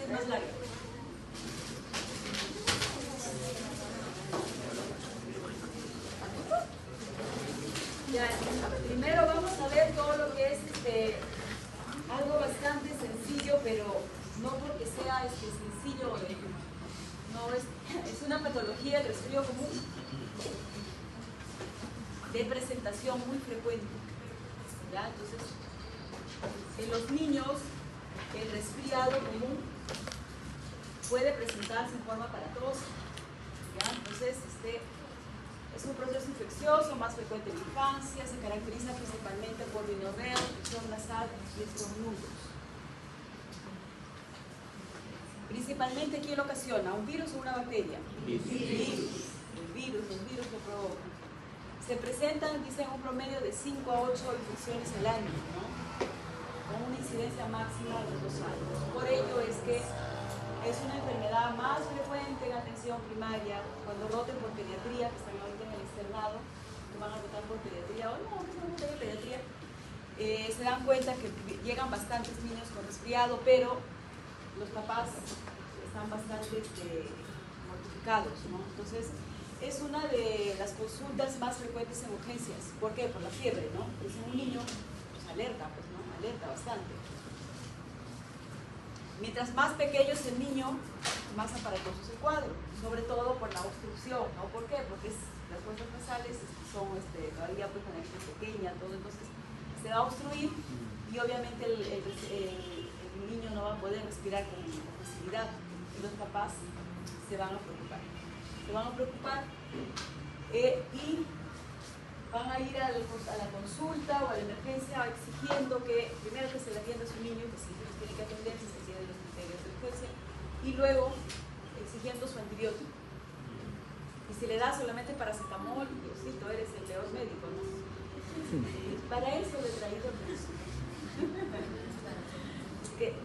más larga. Ya, primero vamos a ver todo lo que es algo bastante sencillo, pero no porque sea sencillo, no es una patología del resfrío común de presentación muy frecuente. ¿Ya? Entonces, en los niños el resfriado común puede presentarse en forma aparatosa. ¿Ya? Entonces, es un proceso infeccioso más frecuente en la infancia, se caracteriza principalmente por rinorrea, infección nasal y estornudos. Principalmente, ¿quién lo ocasiona? ¿Un virus o una bacteria? El virus lo provoca. Se presentan, dicen, un promedio de 5 a 8 infecciones al año, ¿no? Con una incidencia máxima de 2 años. Por ello es que es una enfermedad más frecuente en atención primaria. Cuando roten por pediatría, que están ahorita en el externado, que van a rotar por pediatría, o no, que están en pediatría, se dan cuenta que llegan bastantes niños con resfriado, pero los papás están bastante mortificados, ¿no? Entonces, es una de las consultas más frecuentes en urgencias. ¿Por qué? Por la fiebre, ¿no? Es un niño, pues alerta, pues, ¿no? Alerta bastante. Mientras más pequeño es el niño, más aparatoso es el cuadro, sobre todo por la obstrucción, ¿no? ¿Por qué? Porque las fosas nasales son todavía pues una nariz pequeña, todo, entonces se va a obstruir y obviamente el niño no va a poder respirar con facilidad y los papás se van a preocupar. Se van a preocupar y van a ir a la consulta o a la emergencia exigiendo que, primero que se le atienda a su niño, que si los tiene que atender, si se tiene los criterios de urgencia, y luego exigiendo su antibiótico. Y si le da solamente paracetamol, Diosito, eres el peor médico, ¿no? Para eso le he traído el curso.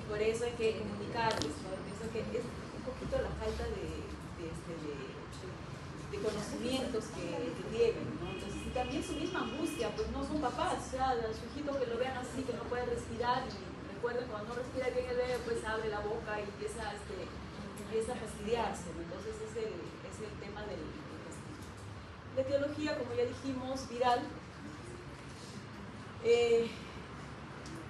Por eso hay que comunicarles, ¿no? Pienso que es un poquito la falta de conocimientos que tienen, ¿no? Entonces, y también su misma angustia, pues no son papás, o sea, su hijito que lo vean así, que no puede respirar, y recuerden, cuando no respira bien el bebé, pues abre la boca y empieza a fastidiarse, ¿no? Entonces es el tema del resfriado. La etiología, como ya dijimos, viral,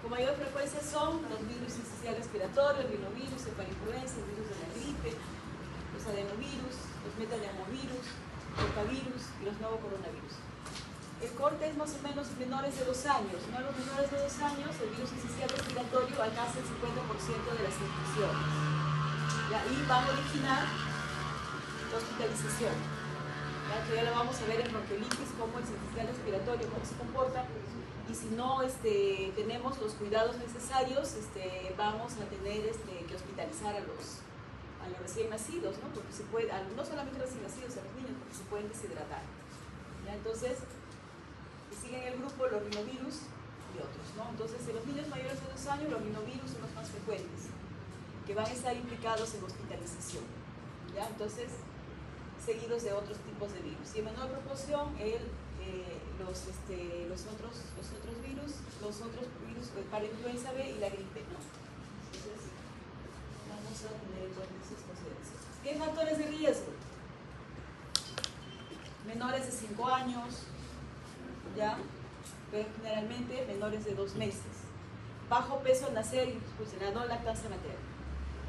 con mayor frecuencia son los virus esencial respiratorio, el rinovirus, el parainfluenza, el virus de la gripe, los adenovirus, los metadenovirus, el rotavirus y los nuevos coronavirus. El corte es más o menos menores de 2 años, ¿no? Los menores de 2 años, el virus esencial respiratorio alcanza el 50% de las infecciones. Y van a originar la hospitalización. Ya lo vamos a ver en bronquiolitis, cómo el esencial respiratorio, cómo se comporta. Y si no tenemos los cuidados necesarios, vamos a tener que hospitalizar a los recién nacidos, ¿no? Porque se puede, no solamente recién nacidos, a los niños, porque se pueden deshidratar. ¿Ya? Entonces, siguen el grupo los rinovirus y otros, ¿no? Entonces, en los niños mayores de 2 años, los rinovirus son los más frecuentes, que van a estar implicados en hospitalización. ¿Ya? Entonces, seguidos de otros tipos de virus. Y en menor proporción, los otros virus, el parainfluenza B y la gripe, ¿no? Entonces, vamos a tener en cuenta esas consideraciones. ¿Qué factores de riesgo? Menores de 5 años, ¿ya? Pero generalmente menores de 2 meses. Bajo peso al nacer y pues, la no lactancia materna.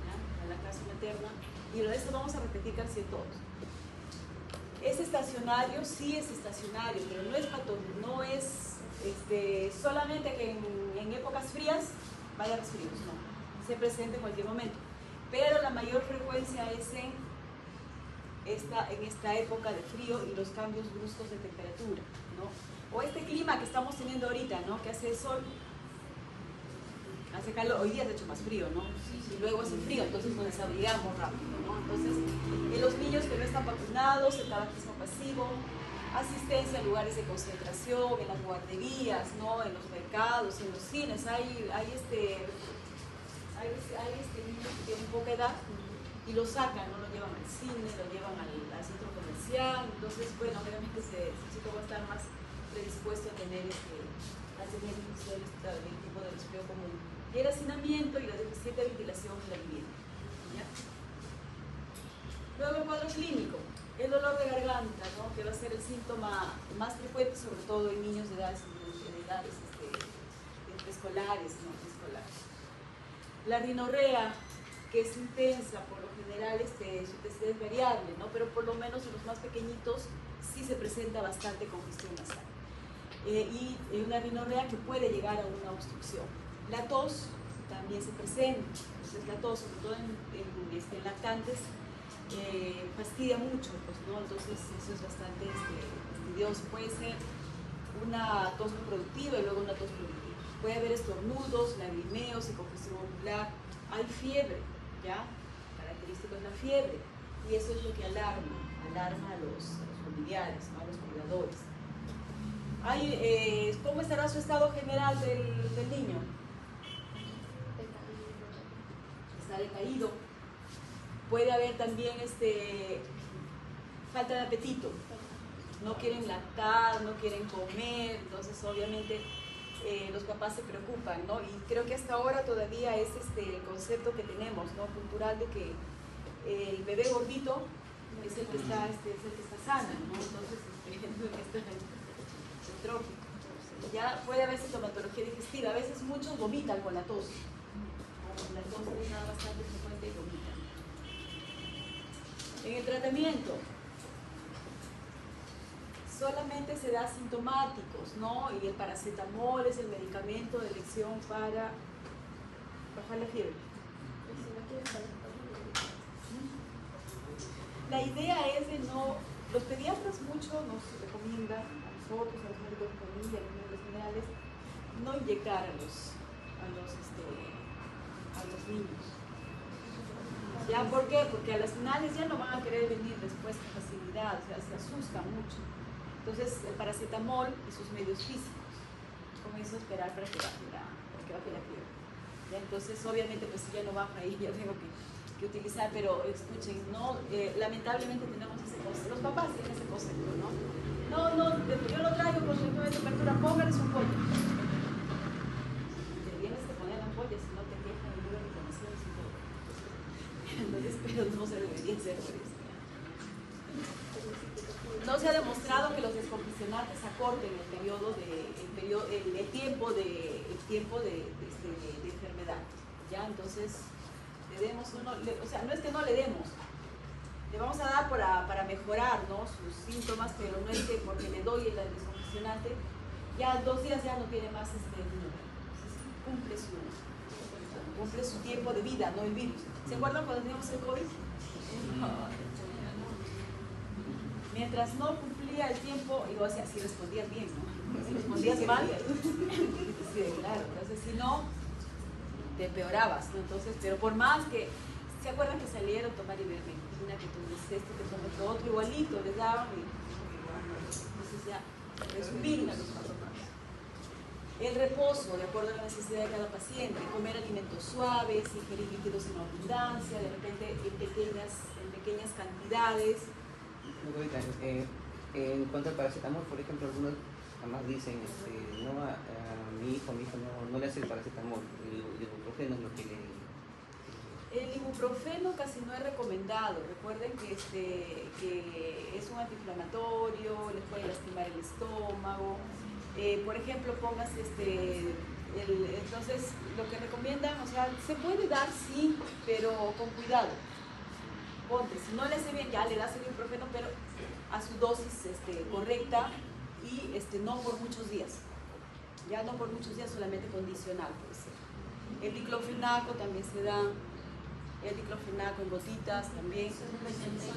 ¿Ya? La lactancia materna. Y lo de esto vamos a repetir casi en todos. ¿Es estacionario? Sí es estacionario, pero no es solamente que en épocas frías vaya resfriados, no. Se presenta en cualquier momento. Pero la mayor frecuencia es en esta época de frío y los cambios bruscos de temperatura, ¿no? O este clima que estamos teniendo ahorita, ¿no? Que hace sol, hace calor, hoy día es de hecho más frío, ¿no? Y luego hace frío, entonces nos desabrigamos rápido, ¿no? Entonces, en los niños que no están vacunados, el tabaquismo pasivo, asistencia a lugares de concentración, en las guarderías, ¿no? En los mercados, en los cines, hay niños que tienen poca edad y lo sacan, ¿no? Lo llevan al cine, lo llevan al centro comercial, entonces, bueno, obviamente ese chico va a estar más predispuesto a tener infecciones del tipo de resfriado común. Y el hacinamiento y la deficiente ventilación en la vivienda. de garganta, ¿no? Que va a ser el síntoma más frecuente, sobre todo en niños de edades preescolares, ¿no? Preescolares. La rinorrea, que es intensa, por lo general su intensidad es variable, ¿no? Pero por lo menos en los más pequeñitos sí se presenta bastante congestión nasal. Y una rinorrea que puede llegar a una obstrucción. La tos también se presenta, entonces la tos, sobre todo en lactantes, fastidia mucho, pues, ¿no? Entonces eso es bastante fastidioso. Puede ser una tos no productiva y luego una tos productiva. Puede haber estornudos, lagrimeos y congestión ocular. Hay fiebre, ¿ya? Característico es la fiebre, y eso es lo que alarma a los familiares, ¿no? A los cuidadores. ¿Cómo estará su estado general del niño? Está decaído. Puede haber también falta de apetito. No quieren lactar, no quieren comer, entonces obviamente los papás se preocupan, ¿no? Y creo que hasta ahora todavía es el concepto que tenemos, ¿no? Cultural, de que el bebé gordito es el que está sano, ¿no? Entonces trópico. Ya puede haber sintomatología digestiva. A veces muchos vomitan con la tos. La tos es nada bastante frecuente y vomitan. En el tratamiento, solamente se da sintomáticos, ¿no? Y el paracetamol es el medicamento de elección para bajar la fiebre. La idea es de no... Los pediatras mucho nos recomiendan, a nosotros, a los médicos de familia, a los médicos generales, no inyectar a los niños. ¿Ya? ¿Por qué? Porque a las finales ya no van a querer venir después con facilidad, o sea, se asustan mucho. Entonces, el paracetamol y sus medios físicos, con eso esperar para que baje la fiebre. ¿Ya? Entonces, obviamente, pues si ya no baja ahí, ya tengo que utilizar, pero escuchen, ¿no? Lamentablemente tenemos ese concepto, los papás tienen ese concepto, ¿no? No, yo lo traigo con ritmo de temperatura, póngales un pollo. Te vienes que poner la ampolla, si no te quejan y luego reclamaciones y todo. Entonces, pero no se debería hacer por eso. No se ha demostrado que los descongestionantes acorten el tiempo de enfermedad, ¿ya? Entonces, le demos o sea, no es que no le demos, le vamos a dar para mejorar, ¿no? Sus síntomas, pero no es que porque le doy el descongestionante, ya 2 días ya no tiene más cumple su tiempo de vida, no el virus. ¿Se acuerdan cuando teníamos el COVID? Mientras no cumplía el tiempo, y o sea, si respondías bien, ¿no? Si respondías mal, sí, claro, entonces si no, te empeorabas, ¿no? Entonces, pero por más que, ¿se acuerdan que salieron a tomar ivermectina, que tomes esto, que tomes lo otro, igualito, les daban y entonces ya, resumir los pasos más. El reposo, de acuerdo a la necesidad de cada paciente, comer alimentos suaves, ingerir líquidos en abundancia, de repente en pequeñas cantidades. En cuanto al paracetamol, por ejemplo, algunos jamás dicen, no a mi hijo no le hace el paracetamol, el ibuprofeno es lo que le... El ibuprofeno casi no es recomendado. Recuerden que es un antiinflamatorio, les puede lastimar el estómago. Por ejemplo, pongas entonces lo que recomiendan, o sea, se puede dar sí, pero con cuidado. Ponte, si no le hace bien, ya le das el ibuprofeno, pero a su dosis correcta y no por muchos días. Ya no por muchos días, solamente condicional, puede ser. El diclofenaco también se da, el diclofenaco en gotitas también.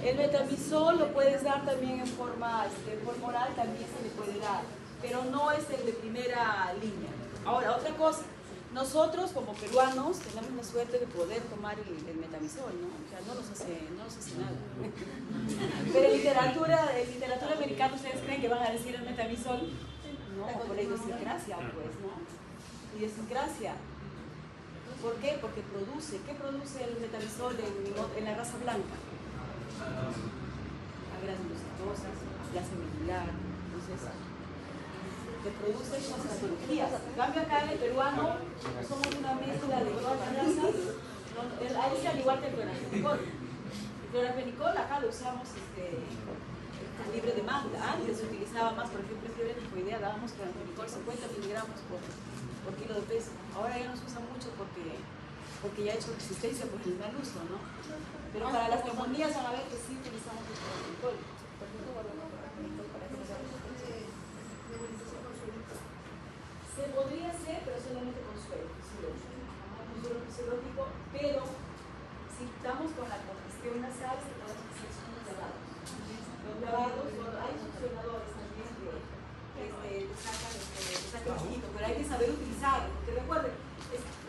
El metamizol lo puedes dar también en forma oral, también se le puede dar, pero no es el de primera línea. Ahora, otra cosa. Nosotros como peruanos tenemos la suerte de poder tomar el metamizol, ¿no? O sea, no nos hace nada. Pero en literatura americana, ¿ustedes creen que van a decir el metamizol? No, por idiosincrasia, pues, ¿no? Idiosincrasia. ¿Por qué? Porque ¿qué produce el metamizol en la raza blanca? Agranulositosas, aplasia medular, entonces... que produce esas patologías. En cambio acá en el peruano somos una mezcla de todas las razas. Ahí es al igual que el clorafenicol. El clorafenicol acá lo usamos libre demanda. Antes se utilizaba más, por ejemplo, en fiebre tifoidea dábamos cloranfenicol 50 miligramos por kilo de peso. Ahora ya no se usa mucho porque ya ha hecho resistencia por el mal uso, ¿no? Pero para las neumonías van a ver que sí utilizamos el cloranfenicol. Se podría hacer, pero solamente con suero fisiológico, pero si estamos con la congestión nasal, se pueden hacer unos lavados. Los lavados, hay succionadores también que sacan el chiquito, pero hay que saber utilizarlo, porque recuerden,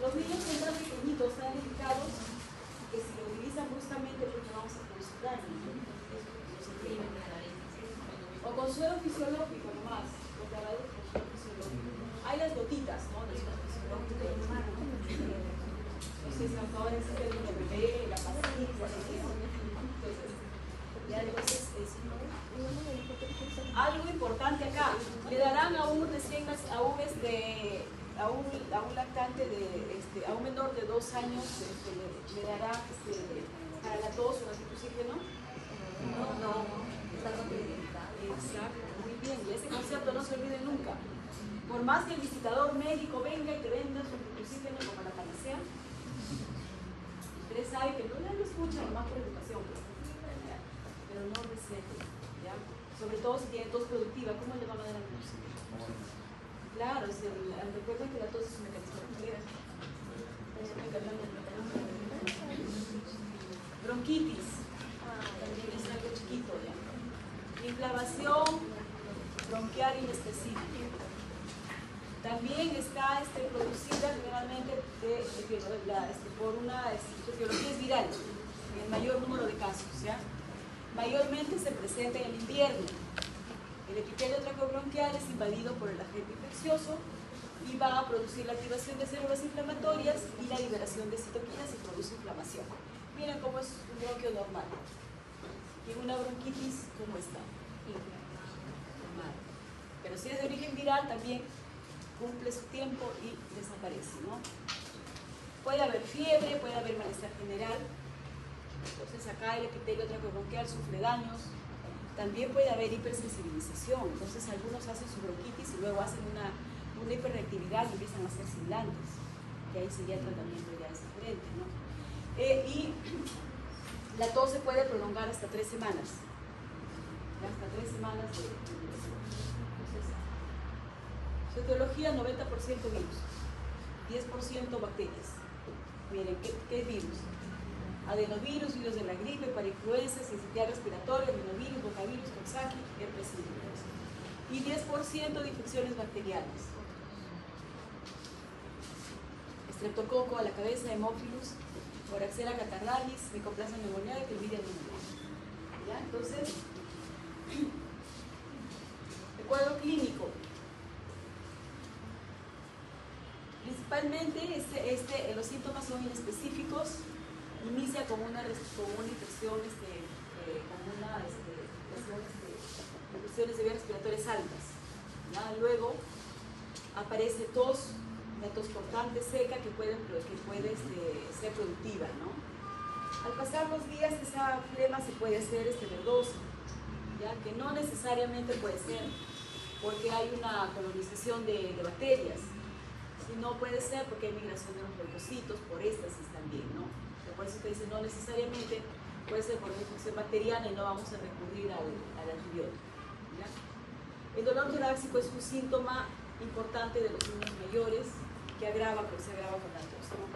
los niños son tan pequeñitos, tan delicados, que si lo utilizan bruscamente, pues no vamos a producir daño. O con suero fisiológico nomás, los lavados con suero fisiológico. Hay las gotitas, ¿no? De suero fisiológico. Entonces, ahora existe el bebé, la pastilla, entonces algo importante acá, le darán a un lactante a un menor de 2 años, le dará para la tos o antitusígeno. No. Exacto, muy bien, y ese concepto no se olvide nunca. Por más que el visitador médico venga y te venda su antitusígeno como la panacea, ustedes saben que no lo escuchan más por educación, pero no recete, ¿ya? Sobre todo si tiene tos productiva, ¿cómo le van a dar antitusígeno? Claro, recuerden que la tos es un mecanismo de bronquitis, también es algo chiquito, ¿ya? Inflamación bronquial inespecífica. También está producida generalmente por una etiología viral, en el mayor número de casos, ¿ya? Mayormente se presenta en el invierno. El epitelio traqueobronquial es invadido por el agente infeccioso y va a producir la activación de células inflamatorias y la liberación de citoquinas y produce inflamación. Miren cómo es un bronquio normal. Y una bronquitis, ¿cómo está? Normal. Pero si es de origen viral, también cumple su tiempo y desaparece, ¿no? Puede haber fiebre, puede haber malestar general. Entonces acá el epitelio traqueobronquial sufre daños. También puede haber hipersensibilización. Entonces algunos hacen su bronquitis y luego hacen una hiperreactividad y empiezan a ser sibilantes. Que ahí sería el tratamiento ya es diferente, ¿no? Y la tos se puede prolongar hasta 3 semanas. Hasta 3 semanas de su etiología, 90% virus, 10% bacterias. Miren, ¿qué virus? Adenovirus, virus de la gripe, parainfluenza, sincitial respiratoria, rinovirus, botavirus, coxsackie, herpes simplex. Y 10% de infecciones bacterianas. Streptococo a la cabeza, hemófilus, Moraxella catarrhalis, Mycoplasma pneumoniae, Clamidia pneumoniae. ¿Ya? Entonces, el cuadro clínico. Principalmente los síntomas son inespecíficos, inicia con una infección, infecciones de vías respiratorias altas. ¿Ya? Luego aparece tos, una tos cortante, seca, que puede ser productiva, ¿no? Al pasar los días, esa flema se puede hacer verdosa, ¿ya? Que no necesariamente puede ser porque hay una colonización de bacterias, sino puede ser porque hay migración de los leucocitos, por éstasis también, ¿no? Por eso que dice no necesariamente, puede ser por una infección bacteriana y no vamos a recurrir al antibiótico, ¿ya? El dolor torácico es un síntoma importante de los niños mayores que se agrava con la tos, ¿no?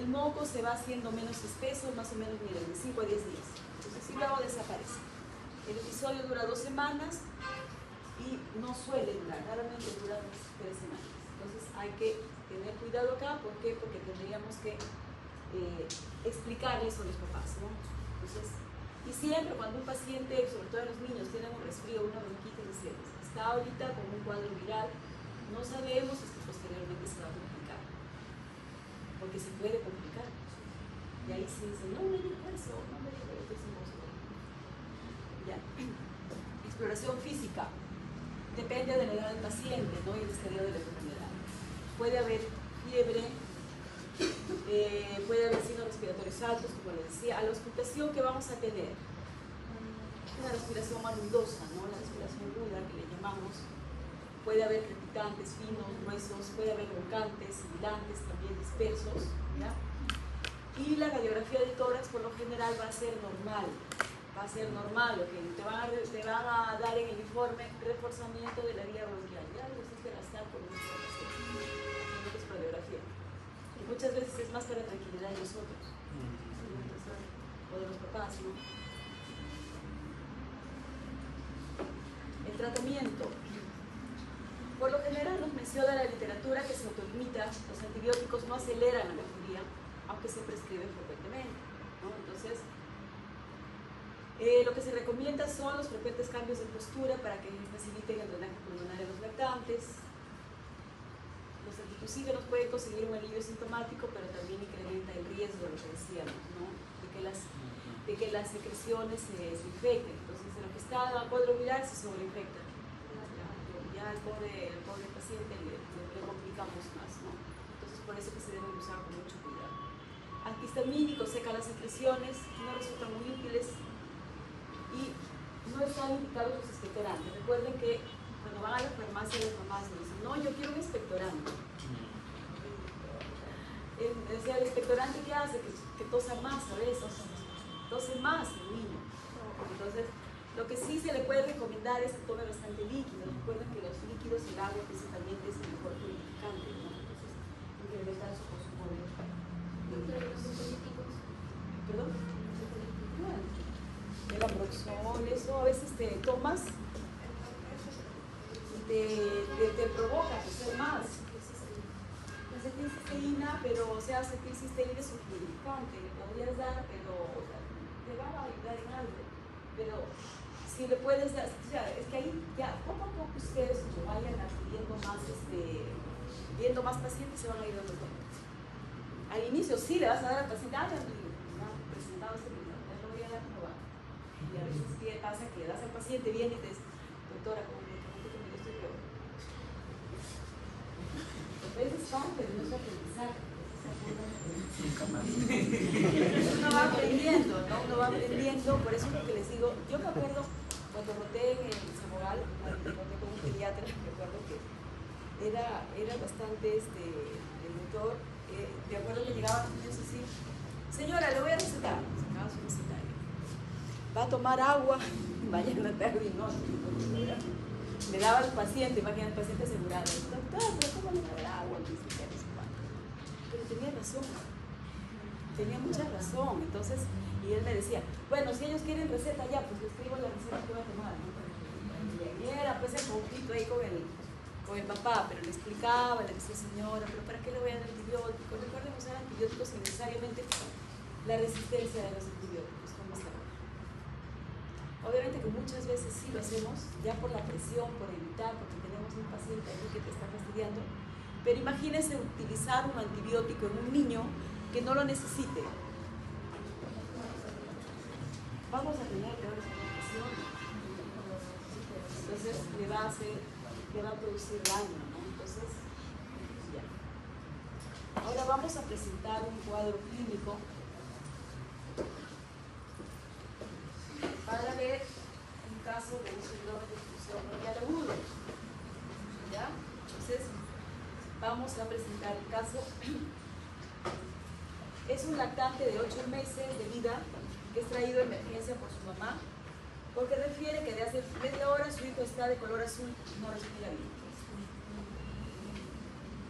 El moco se va haciendo menos espeso, más o menos, miren, de 5 a 10 días. Entonces, si luego desaparece. El episodio dura 2 semanas y no suele durar, raramente dura 3 semanas. Entonces, hay que tener cuidado acá. ¿Por qué? Porque tendríamos que explicarle eso a los papás, ¿no? Entonces, y siempre cuando un paciente, sobre todo los niños, tienen un resfrío, una bronquitis, está ahorita con un cuadro viral, no sabemos si posteriormente se va a complicar, porque se puede complicar. Y ahí sí dicen, no me dijo eso, no me dijo eso, ya. Exploración física. Depende de la edad del paciente, ¿no? Y el estadio de la enfermedad. Puede haber fiebre, puede haber signos respiratorios altos, como les decía. A la auscultación que vamos a tener, una respiración más ruidosa, ¿no? La respiración ruda que le llamamos. Puede haber crepitantes, finos, gruesos, puede haber roncantes, sibilantes, también dispersos, ¿ya? Y la radiografía de tórax por lo general va a ser normal. Va a ser normal, lo que te van a dar en el informe reforzamiento de la vía bronquial. Ya lo hiciste gastar por nuestra radiografía. Y muchas veces es más para tranquilidad de nosotros, o de los papás, ¿no? El tratamiento. Por lo general nos menciona la literatura que se autolimita, los antibióticos no aceleran la mejoría, aunque se prescriben frecuentemente, ¿no? Entonces, lo que se recomienda son los frecuentes cambios de postura para que faciliten el drenaje pulmonar de los lactantes. Los antitusígenos pueden conseguir un alivio sintomático, pero también incrementa el riesgo, lo que decíamos, ¿no? de que las secreciones se infecten. Entonces, en lo que está a cuadro viral se sobreinfecta. Ya al pobre paciente le complicamos más, ¿no? Entonces, por eso que se deben usar con mucho cuidado. Antihistamínicos secan las secreciones, no resultan muy útiles y no están indicados los expectorantes. Recuerden que cuando van a la farmacia, dicen, no, yo quiero un expectorante. El expectorante, ¿qué hace? Que tosa más a veces, tose más el niño. Entonces, lo que sí se le puede recomendar es que tome bastante líquido. Recuerden que los líquidos, el agua principalmente es el mejor purificante, ¿no? Entonces, incrementar su consumo de ¿perdón? Bueno, el Ambroxol, eso a veces te tomas y te provoca crecer más. La acetilcisteína, pero o sea, acetilcisteína es un purificante, le podrías dar, pero o sea, te va a ayudar en algo. Pero si le puedes dar, o sea, es que ahí ya poco a poco ustedes vayan adquiriendo más, viendo más pacientes, se van a ir dando cuenta. Al inicio sí le vas a dar al paciente, ya me han presentado este video, ya lo voy a dar a probar. Y a veces ¿qué pasa? Que le das al paciente, viene y te dice, doctora, como me comento que me estoy peor. A veces es parte de nuestro aprendizaje. Uno va aprendiendo, ¿no? Uno va aprendiendo, por eso es lo que les digo. Yo me acuerdo cuando roté en el Zamogal, roté con un pediatra, me acuerdo que era bastante el doctor. Me acuerdo que llegaban los niños así, señora, le voy a recetar, sacaba su recetario, va a tomar agua, vaya en la tarde y noche, le daba al paciente, imagina el paciente asegurado, doctor, pero ¿cómo le va a dar agua? Pero tenía razón, tenía mucha razón. Entonces, y él me decía, bueno, si ellos quieren receta ya, pues les escribo la receta que voy a tomar, ¿no? Y era pues el poquito ahí con el papá, pero le explicaba, le decía, señora, pero ¿para qué le voy a dar antibióticos? Recuerden usar antibióticos sin necesariamente la resistencia de los antibióticos, como está ahora. Obviamente que muchas veces sí lo hacemos, ya por la presión, por evitar, porque tenemos un paciente ahí que te está fastidiando. Pero imagínense utilizar un antibiótico en un niño que no lo necesite. Vamos a tener peores complicaciones. Entonces le va a producir daño, ¿no? Entonces, ya. Ahora vamos a presentar un cuadro clínico para ver un caso de un síndrome de disfunción bronquial agudo. ¿Ya? Entonces, vamos a presentar el caso. Es un lactante de 8 meses de vida que es traído de emergencia por su mamá porque refiere que de hace media hora su hijo está de color azul y no respira bien.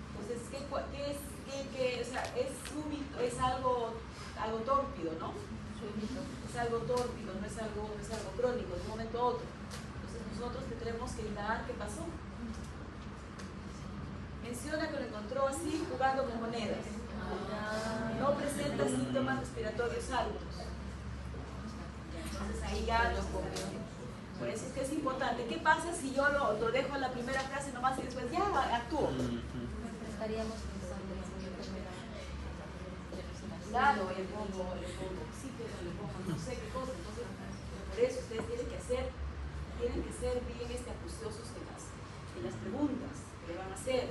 Entonces, o sea, es súbito, es algo tórpido, ¿no? Es algo tórpido, no es algo crónico, de un momento a otro. Entonces nosotros tendremos que indagar qué pasó. Menciona que lo encontró así, jugando con monedas. No presenta síntomas respiratorios altos. Entonces ahí ya lo comió. Por eso es que es importante. ¿Qué pasa si yo lo dejo en la primera frase nomás y después ya actúo? Estaríamos pensando en claro, le pongo oxígeno, le pongo no sé qué cosa. Entonces, por eso ustedes tienen que ser bien acuciosos en las preguntas que le van a hacer.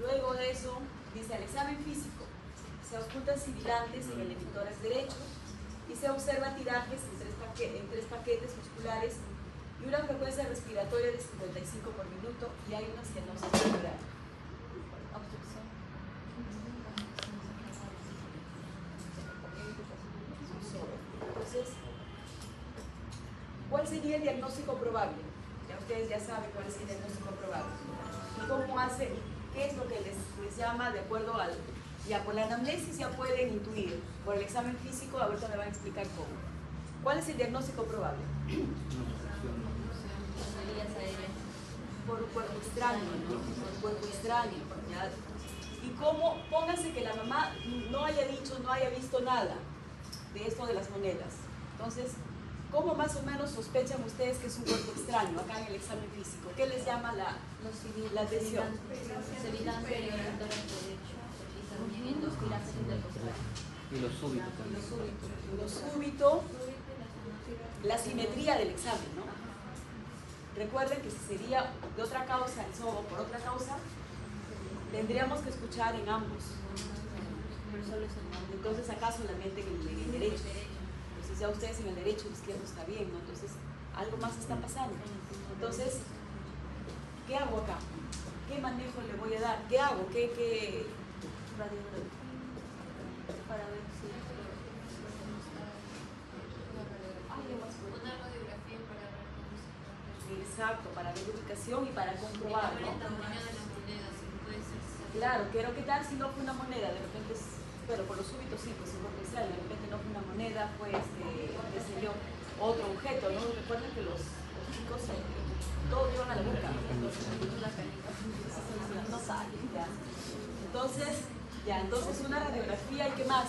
Luego de eso, dice al examen físico, se auscultan sibilantes en el emitórax derecho, y se observa tirajes en tres paquetes musculares y una frecuencia respiratoria de 55 por minuto y hay una cianosis cerebral. Entonces, ¿cuál sería el diagnóstico probable? Ya ustedes ya saben cuál es el diagnóstico probable. ¿Y cómo hace? ¿Qué es lo que les llama de acuerdo al... Ya, por la anamnesis ya pueden intuir. Por el examen físico, ahorita me van a explicar cómo. ¿Cuál es el diagnóstico probable? Por un cuerpo extraño, ¿no? Por un cuerpo extraño. ¿Ya? Y cómo, pónganse que la mamá no haya dicho, no haya visto nada de esto de las monedas. Entonces, ¿cómo más o menos sospechan ustedes que es un cuerpo extraño acá en el examen físico? ¿Qué les llama la atención? Y lo súbito también. Lo súbito, la simetría del examen, ¿no? Recuerden que si sería de otra causa el SOBO por otra causa, tendríamos que escuchar en ambos. Entonces acá solamente en el derecho. Entonces ya ustedes en el derecho y el izquierdo está bien, ¿no? Entonces algo más está pasando. Entonces, ¿qué hago acá? ¿Qué manejo le voy a dar? ¿Qué hago? ¿Qué? Para ver si... Una radiografía para ver cómo se comporta. Exacto, para ver ubicación y para comprobar, El ¿no? tamaño de la moneda, si puede ser. Claro, pero ¿qué tal si no fue una moneda? De repente, bueno, por lo súbito sí, pues es potencial, de repente no fue una moneda, fue, qué sé yo, otro objeto, ¿no? Recuerden que los chicos todo llevan a la boca, no salen, ya. Entonces una radiografía y ¿qué más?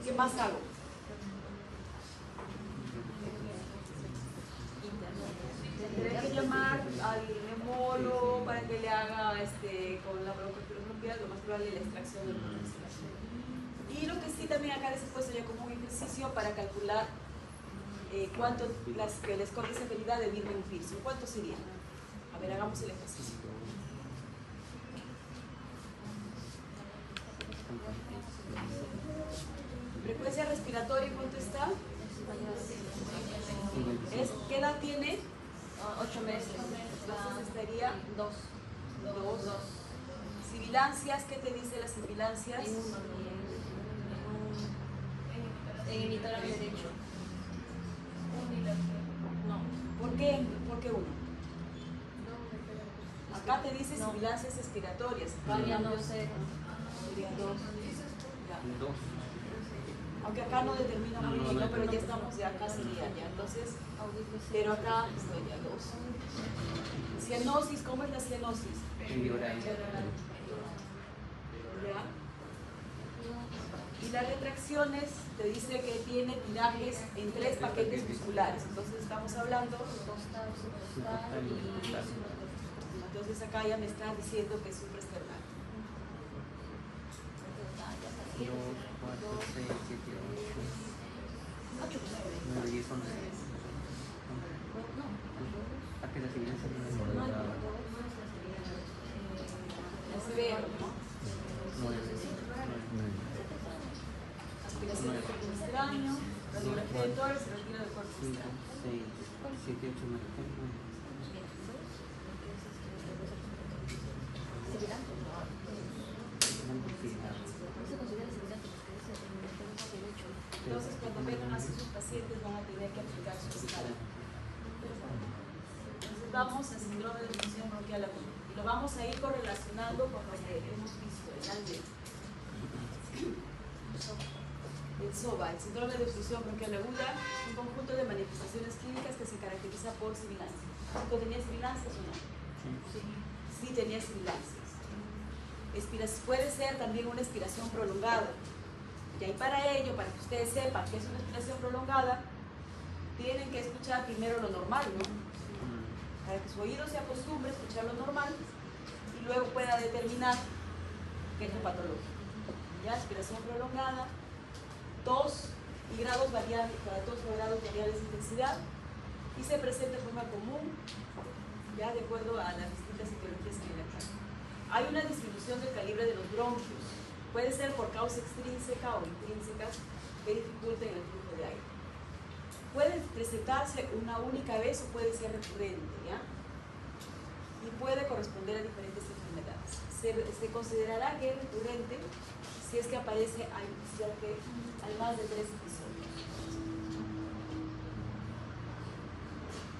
¿Qué más hago? Tendré que llamar al neumólogo para que le haga con la broncoespiroscopía lo más probable la extracción del potencial. Y lo que sí también acá les he puesto ya como un ejercicio para calcular cuánto que les corre esa habilidad de Birman y Pearson. ¿Cuánto sería? A ver, hagamos el ejercicio. Frecuencia respiratoria, ¿cuánto está? ¿Qué edad tiene? 8 meses. Entonces estaría 2. 2. Sibilancias, ¿qué te dice las sibilancias? En el litoral derecho. No. ¿Por qué? ¿Por qué uno? Acá te dice sibilancias expiratorias. Varía, no sé. Sería 2. Dos. Aunque acá no determina muy bien, ¿no? Pero ya estamos, ya acá sería, ya. Entonces, pero acá estoy ya 2. Cianosis, ¿cómo es la cianosis? Enviorable. ¿Ya? Y las retracciones te dice que tiene tirajes en 3 paquetes musculares. Entonces estamos hablando. Entonces acá ya me estás diciendo que es supraesternal. 2, 4, 6, 7, 8, 9, 10, 11. ¿A qué la sibilancia no es? Es vero, ¿no? 9. Aspiración del cuerpo extraño, radiografía de tórax y retiro del cuerpo 5, extraño. 6, 7, 8, 9. Entonces, cuando vengan así sus pacientes, van a tener que aplicar su escala. Entonces, vamos al síndrome de disfunción bronquial aguda. Y lo vamos a ir correlacionando con lo que hemos visto en ALDE. El SOBA, el síndrome de disfunción bronquial aguda, es un conjunto de manifestaciones clínicas que se caracteriza por sibilancia. ¿Tú tenías sibilancias o no? Sí, tenía sibilancias. Puede ser también una expiración prolongada. Y ahí para ello, para que ustedes sepan que es una expiración prolongada, tienen que escuchar primero lo normal, ¿no? Para que su oído se acostumbre a escuchar lo normal y luego pueda determinar qué es lo patológico. Ya, expiración prolongada, tos y grados variables, cada tos o grados variables de intensidad, y se presenta de forma común, ya de acuerdo a las distintas etiologías que hay acá. Hay una distribución del calibre de los bronquios. Puede ser por causa extrínseca o intrínseca que dificulten el flujo de aire. Puede presentarse una única vez o puede ser recurrente, ¿ya? Y puede corresponder a diferentes enfermedades. Se considerará que es recurrente si es que aparece al más de 3 episodios.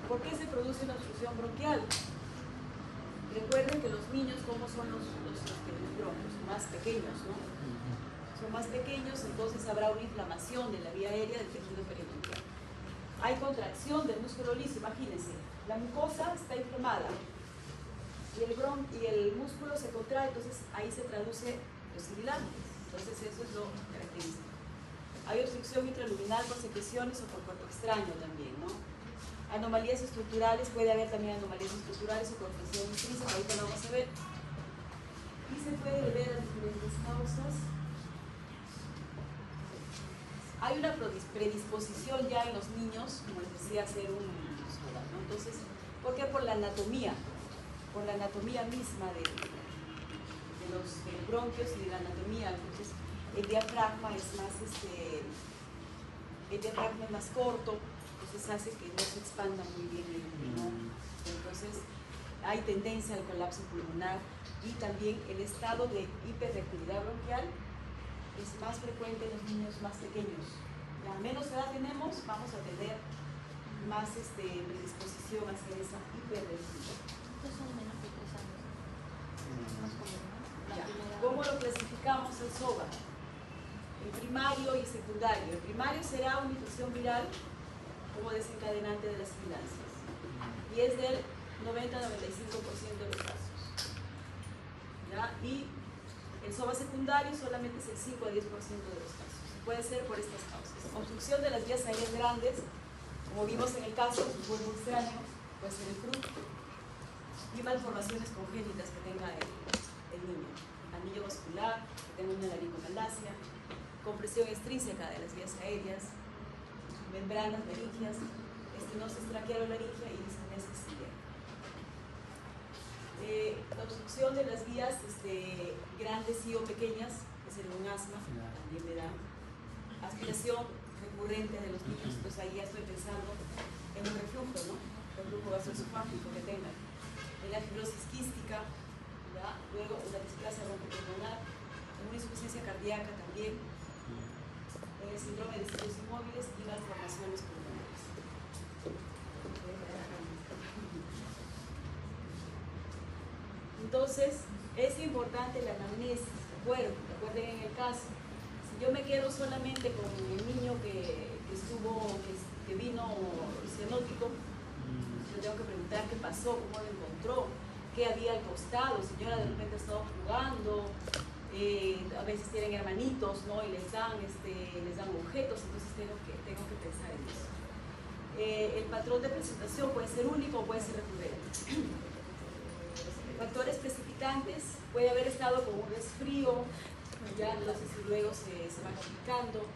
¿Por qué se produce una obstrucción bronquial? Recuerden que los niños, como son los bronquios, más pequeños, ¿no? Son más pequeños, entonces habrá una inflamación de la vía aérea del tejido periodontal. Hay contracción del músculo liso, imagínense, la mucosa está inflamada y el músculo se contrae, entonces ahí se traduce los sibilantes. Entonces eso es lo característico. Hay obstrucción intraluminal por secreciones o por cuerpo extraño también, ¿no? Anomalías estructurales, puede haber también anomalías estructurales o compresión intrínseca, ahorita lo vamos a ver. Y se puede deber a diferentes causas. Hay una predisposición ya en los niños, como les decía, a hacer un soda, ¿no? Entonces, ¿por qué? Por la anatomía misma de los bronquios y de la anatomía. Entonces, el diafragma es más corto, entonces hace que no se expanda muy bien el pulmón. Entonces, hay tendencia al colapso pulmonar y también el estado de hiperreactividad bronquial es más frecuente en los niños más pequeños. A menos edad tenemos, vamos a tener más predisposición hacia esa hiperreactividad. Estos son menos de 3 años. Más común, ¿no? ¿Cómo lo clasificamos el SOVA? En primario y secundario. El primario será una infección viral como desencadenante de las sibilancias y es del 90-95% de los casos, ¿ya? Y el SOVA secundario solamente es el 5 a 10% de los casos. Puede ser por estas causas. Obstrucción de las vías aéreas grandes, como vimos en el caso, un cuerpo extraño, puede ser el fruto, y malformaciones congénitas que tenga el niño. Anillo vascular, que tenga una laringomalacia, compresión extrínseca de las vías aéreas, membranas laringeas, estenosis traqueolariнгea y disquinesia ciliar. La obstrucción de las vías grandes y o pequeñas, que es un asma, también me da aspiración recurrente de los niños, pues ahí ya estoy pensando en un reflujo, ¿no? Reflujo gastroesofágico que tengan. En la fibrosis quística, ¿ya? Luego en la displasia bronquopulmonar, en una insuficiencia cardíaca también, en el síndrome de sitios inmóviles y las formaciones pulmonares. Entonces, es importante la anamnesis, recuerden en el caso. Si yo me quedo solamente con el niño que vino cianótico, yo tengo que preguntar qué pasó, cómo lo encontró, qué había al costado, señora de repente ha estado jugando, a veces tienen hermanitos, ¿no? Y les dan objetos, entonces tengo que pensar en eso. El patrón de presentación puede ser único o puede ser recurrente. Factores precipitantes, puede haber estado con un resfrío, ya entonces luego se va complicando.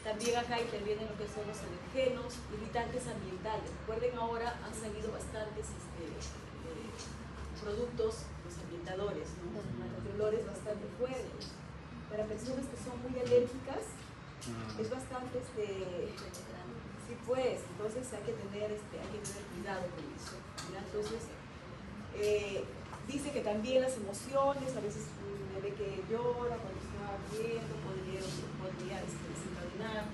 También acá intervienen lo que son los alergenos, irritantes ambientales. Recuerden, ahora han salido bastantes productos, los ambientadores, ¿no? Olores bastante fuertes. Para personas que son muy alérgicas, es bastante, sí pues, entonces hay que tener cuidado con eso, ¿ya? Entonces, dice que también las emociones, a veces un bebé que llora cuando está viendo, podría desencadenar.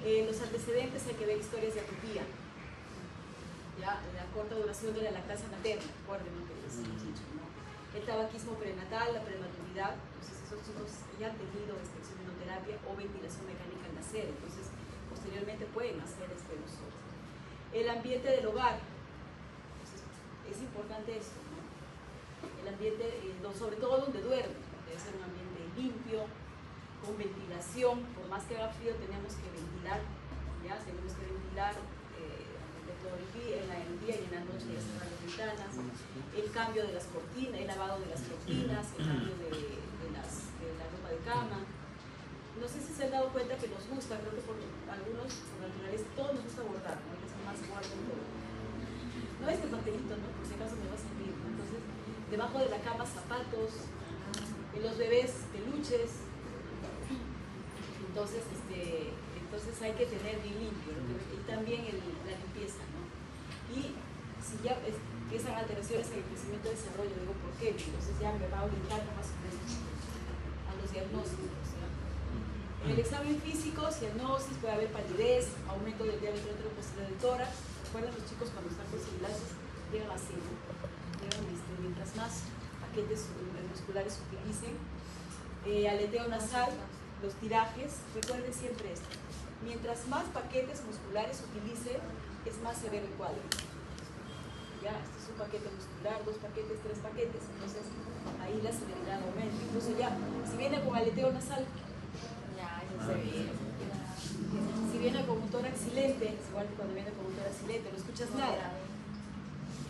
Los antecedentes, hay que ver historias de atopía, ¿ya? La corta duración de la lactancia materna, recuerden lo que les he dicho, ¿no? El tabaquismo prenatal, la prematuridad, entonces esos chicos ya han tenido oxigenoterapia o ventilación mecánica al nacer, entonces posteriormente pueden hacer uso. El ambiente del hogar, entonces, es importante esto, ¿no? El ambiente, sobre todo donde duermen, debe ser un ambiente limpio, con ventilación. Por más que haga frío tenemos que ventilar, ¿ya? Tenemos que ventilar todo el día, en el día y en la noche, y cerrar las ventanas. El cambio de las cortinas, el lavado de las cortinas, el cambio de la ropa de cama. No sé si se han dado cuenta que nos gusta, creo que por algunos, por naturaleza, todos nos gusta bordar, ¿no? Es más guardo todo. No este papelito, ¿no? Por si acaso me va a servir, ¿no? Entonces, debajo de la cama zapatos, en los bebés peluches, entonces hay que tener bien limpio, ¿no? Y también la limpieza, ¿no? Y si ya empiezan alteraciones en el crecimiento y desarrollo, digo, ¿por qué? Entonces ya me va a orientar más o menos a los diagnósticos, ¿no? En el examen físico, cianosis, puede haber palidez, aumento del diámetro anteroposterior del tórax. Recuerden los chicos cuando están con sibilancias, llegan así, ¿no? Llegan, mientras más paquetes musculares se utilicen. Aleteo nasal, los tirajes, recuerden siempre esto. Mientras más paquetes musculares se utilicen, es más severo el cuadro. Ya, este es un paquete muscular, 2 paquetes, 3 paquetes, entonces ahí la severidad aumenta. Incluso ya, si viene con aleteo nasal, ya, eso se ve. Si viene con un tórax silente, es igual que cuando viene con un tórax silente, no escuchas nada.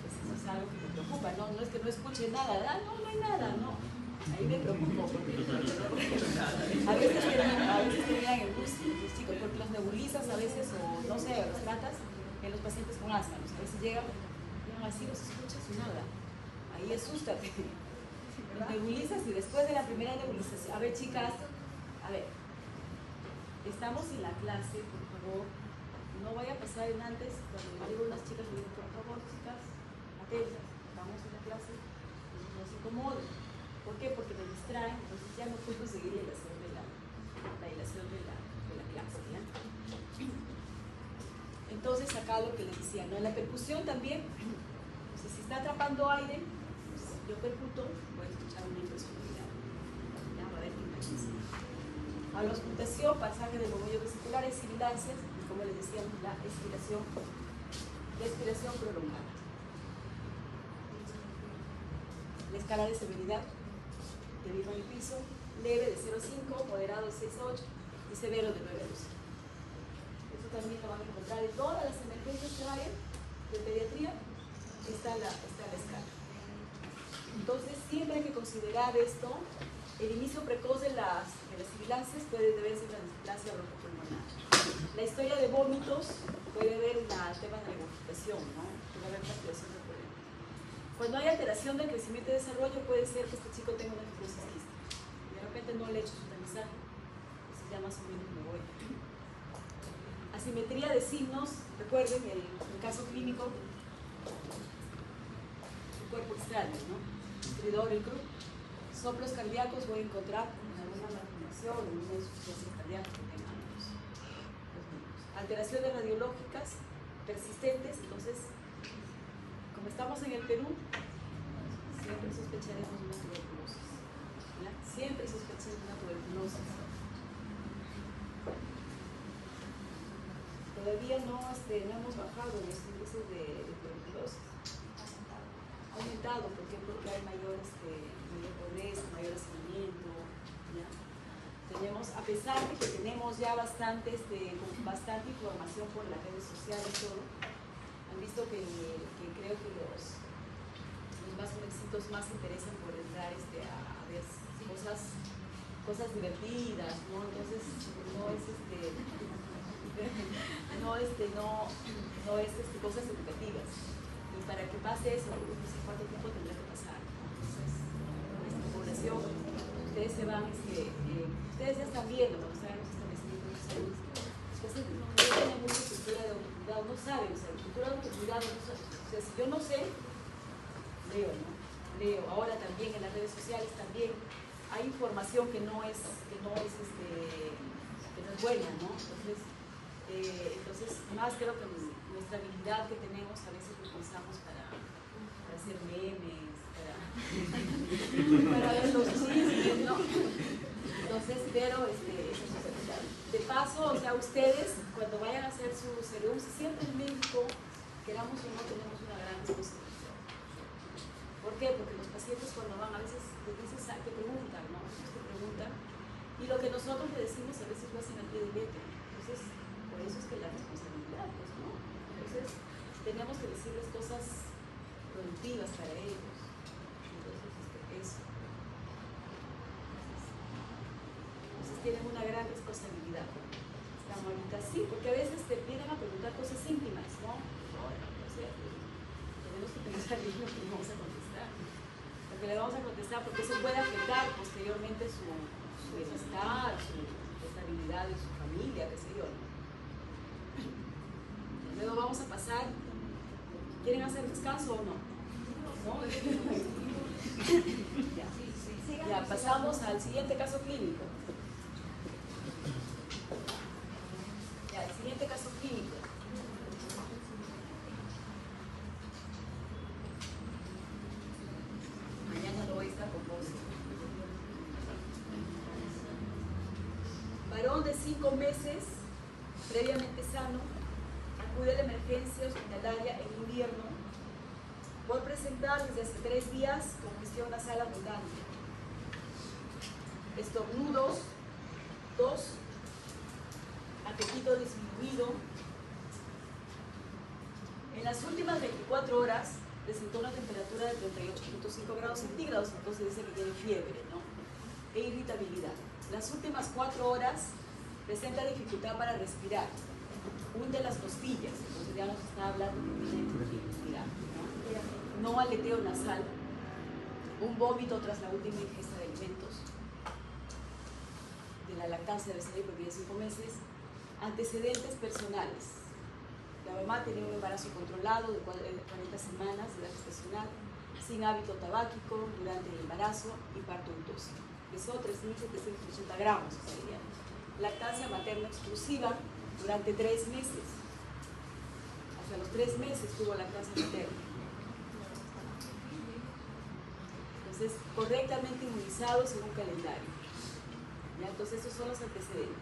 Pues eso es algo que me preocupa, no es que no escuche nada, no hay nada, no. Ahí me preocupo, porque a veces terminan en bus los chicos, porque los nebulizas a veces, o no sé, los tratas en los pacientes con asma, a veces llegan así, no se escucha nada, ahí asústate, los nebulizas y después de la primera nebulización, a ver chicas, estamos en la clase, por favor, no vaya a pasar en antes, cuando me digo unas chicas, me digo, por favor chicas, atentas, estamos en la clase, no se incomoden. ¿Por qué? Porque me distraen, entonces ya no puedo seguir la hilación de la clase, ¿ya? Entonces acá lo que les decía, ¿no? En la percusión también, si está atrapando aire, pues, yo percuto, voy a escuchar una impresionidad, ya va a haber timpanismo. A la auscultación, pasaje de bombollos vesiculares, sibilancias, y como les decíamos, la expiración prolongada. La escala de severidad de vivo en el piso, leve de 0 a 5, moderado de 6 a 8 y severo de 9 a 12. Esto también lo van a encontrar en todas las emergencias que vayan de pediatría, está la escala. Entonces siempre hay que considerar esto. El inicio precoz de las sibilancias debe ser una displasia broncopulmonar. La historia de vómitos puede haber un tema de regurgitación, ¿no? Puede haber transpiración de problema. Cuando hay alteración del crecimiento y desarrollo, puede ser que este chico tenga una fibrosis quística. De repente no le he hecho su tamizaje, entonces ya más o menos me voy. Asimetría de signos, recuerden el caso clínico, el cuerpo extraño, ¿no? Estridor, el cruz. Soplos cardíacos voy a encontrar en alguna malformación, en una insuficiencia cardíaca que tengan los niños. Alteraciones radiológicas persistentes, entonces, como estamos en el Perú, siempre sospecharemos de una tuberculosis. ¿Ya? Siempre sospecharemos de una tuberculosis. Todavía no hemos bajado los índices de tuberculosis. Ha aumentado, ¿por qué? Porque hay mayor pobreza, mayor hacinamiento. ¿Ya? A pesar de que tenemos ya bastante información por las redes sociales y todo, han visto que creo que los más jovencitos más se interesan por entrar a ver cosas divertidas, ¿no? Entonces no es cosas educativas. Y para que pase eso, no sé cuánto tiempo tendrá que pasar. Entonces, nuestra población, ustedes se van, ustedes ya están viendo cuando están en los establecimientos, no tienen mucha cultura de autocuidado, no saben, cultura de autocuidado, no saben. O sea, si yo no sé, leo, ¿no? Leo. Ahora también en las redes sociales también hay información que no es buena, ¿no? Entonces, más creo que nuestra habilidad que tenemos a veces lo utilizamos para hacer memes, para ver los chistes, ¿no? Entonces, pero de paso, o sea, ustedes cuando vayan a hacer su serum, siempre el médico, queramos o no, tenemos una gran responsabilidad. ¿Por qué? Porque los pacientes cuando van, a veces te preguntan, ¿no? Te preguntan, y lo que nosotros le decimos a veces lo hacen al pie de letra. Entonces, por eso es que la responsabilidad, pues, ¿no? Entonces, tenemos que decirles cosas productivas para ellos. Entonces, eso. Entonces, tienen una gran responsabilidad. Están ahorita sí, porque a veces te vienen a preguntar cosas íntimas, ¿no? O sea, tenemos que pensar bien lo que le vamos a contestar. Lo que le vamos a contestar, porque eso puede afectar posteriormente su bienestar, su estabilidad y su descanso o no? ¿No? Ya, pasamos al siguiente caso clínico. Ya, el siguiente caso clínico. Mañana lo voy a estar con vos. Varón de 5 meses, previamente sano, acude a la emergencia hospitalaria en invierno por presentar desde hace 3 días congestión nasal abundante, estornudos, tos, apetito disminuido. En las últimas 24 horas presentó una temperatura de 38.5 grados centígrados, entonces dice que tiene fiebre, ¿no? E irritabilidad. Las últimas 4 horas presenta dificultad para respirar, hunde las costillas, entonces ya nos está hablando de irritabilidad, ¿no? No aleteo nasal, un vómito tras la última ingesta de alimentos, de la lactancia debe ser porque de 5 meses, antecedentes personales. La mamá tenía un embarazo controlado de 40 semanas de edad gestacional, sin hábito tabáquico durante el embarazo y parto untoso. Pesó 3.780 gramos, o sea, lactancia materna exclusiva durante 3 meses. Hasta los 3 meses tuvo lactancia materna. Entonces, correctamente inmunizado según calendario. ¿Ya? Entonces, estos son los antecedentes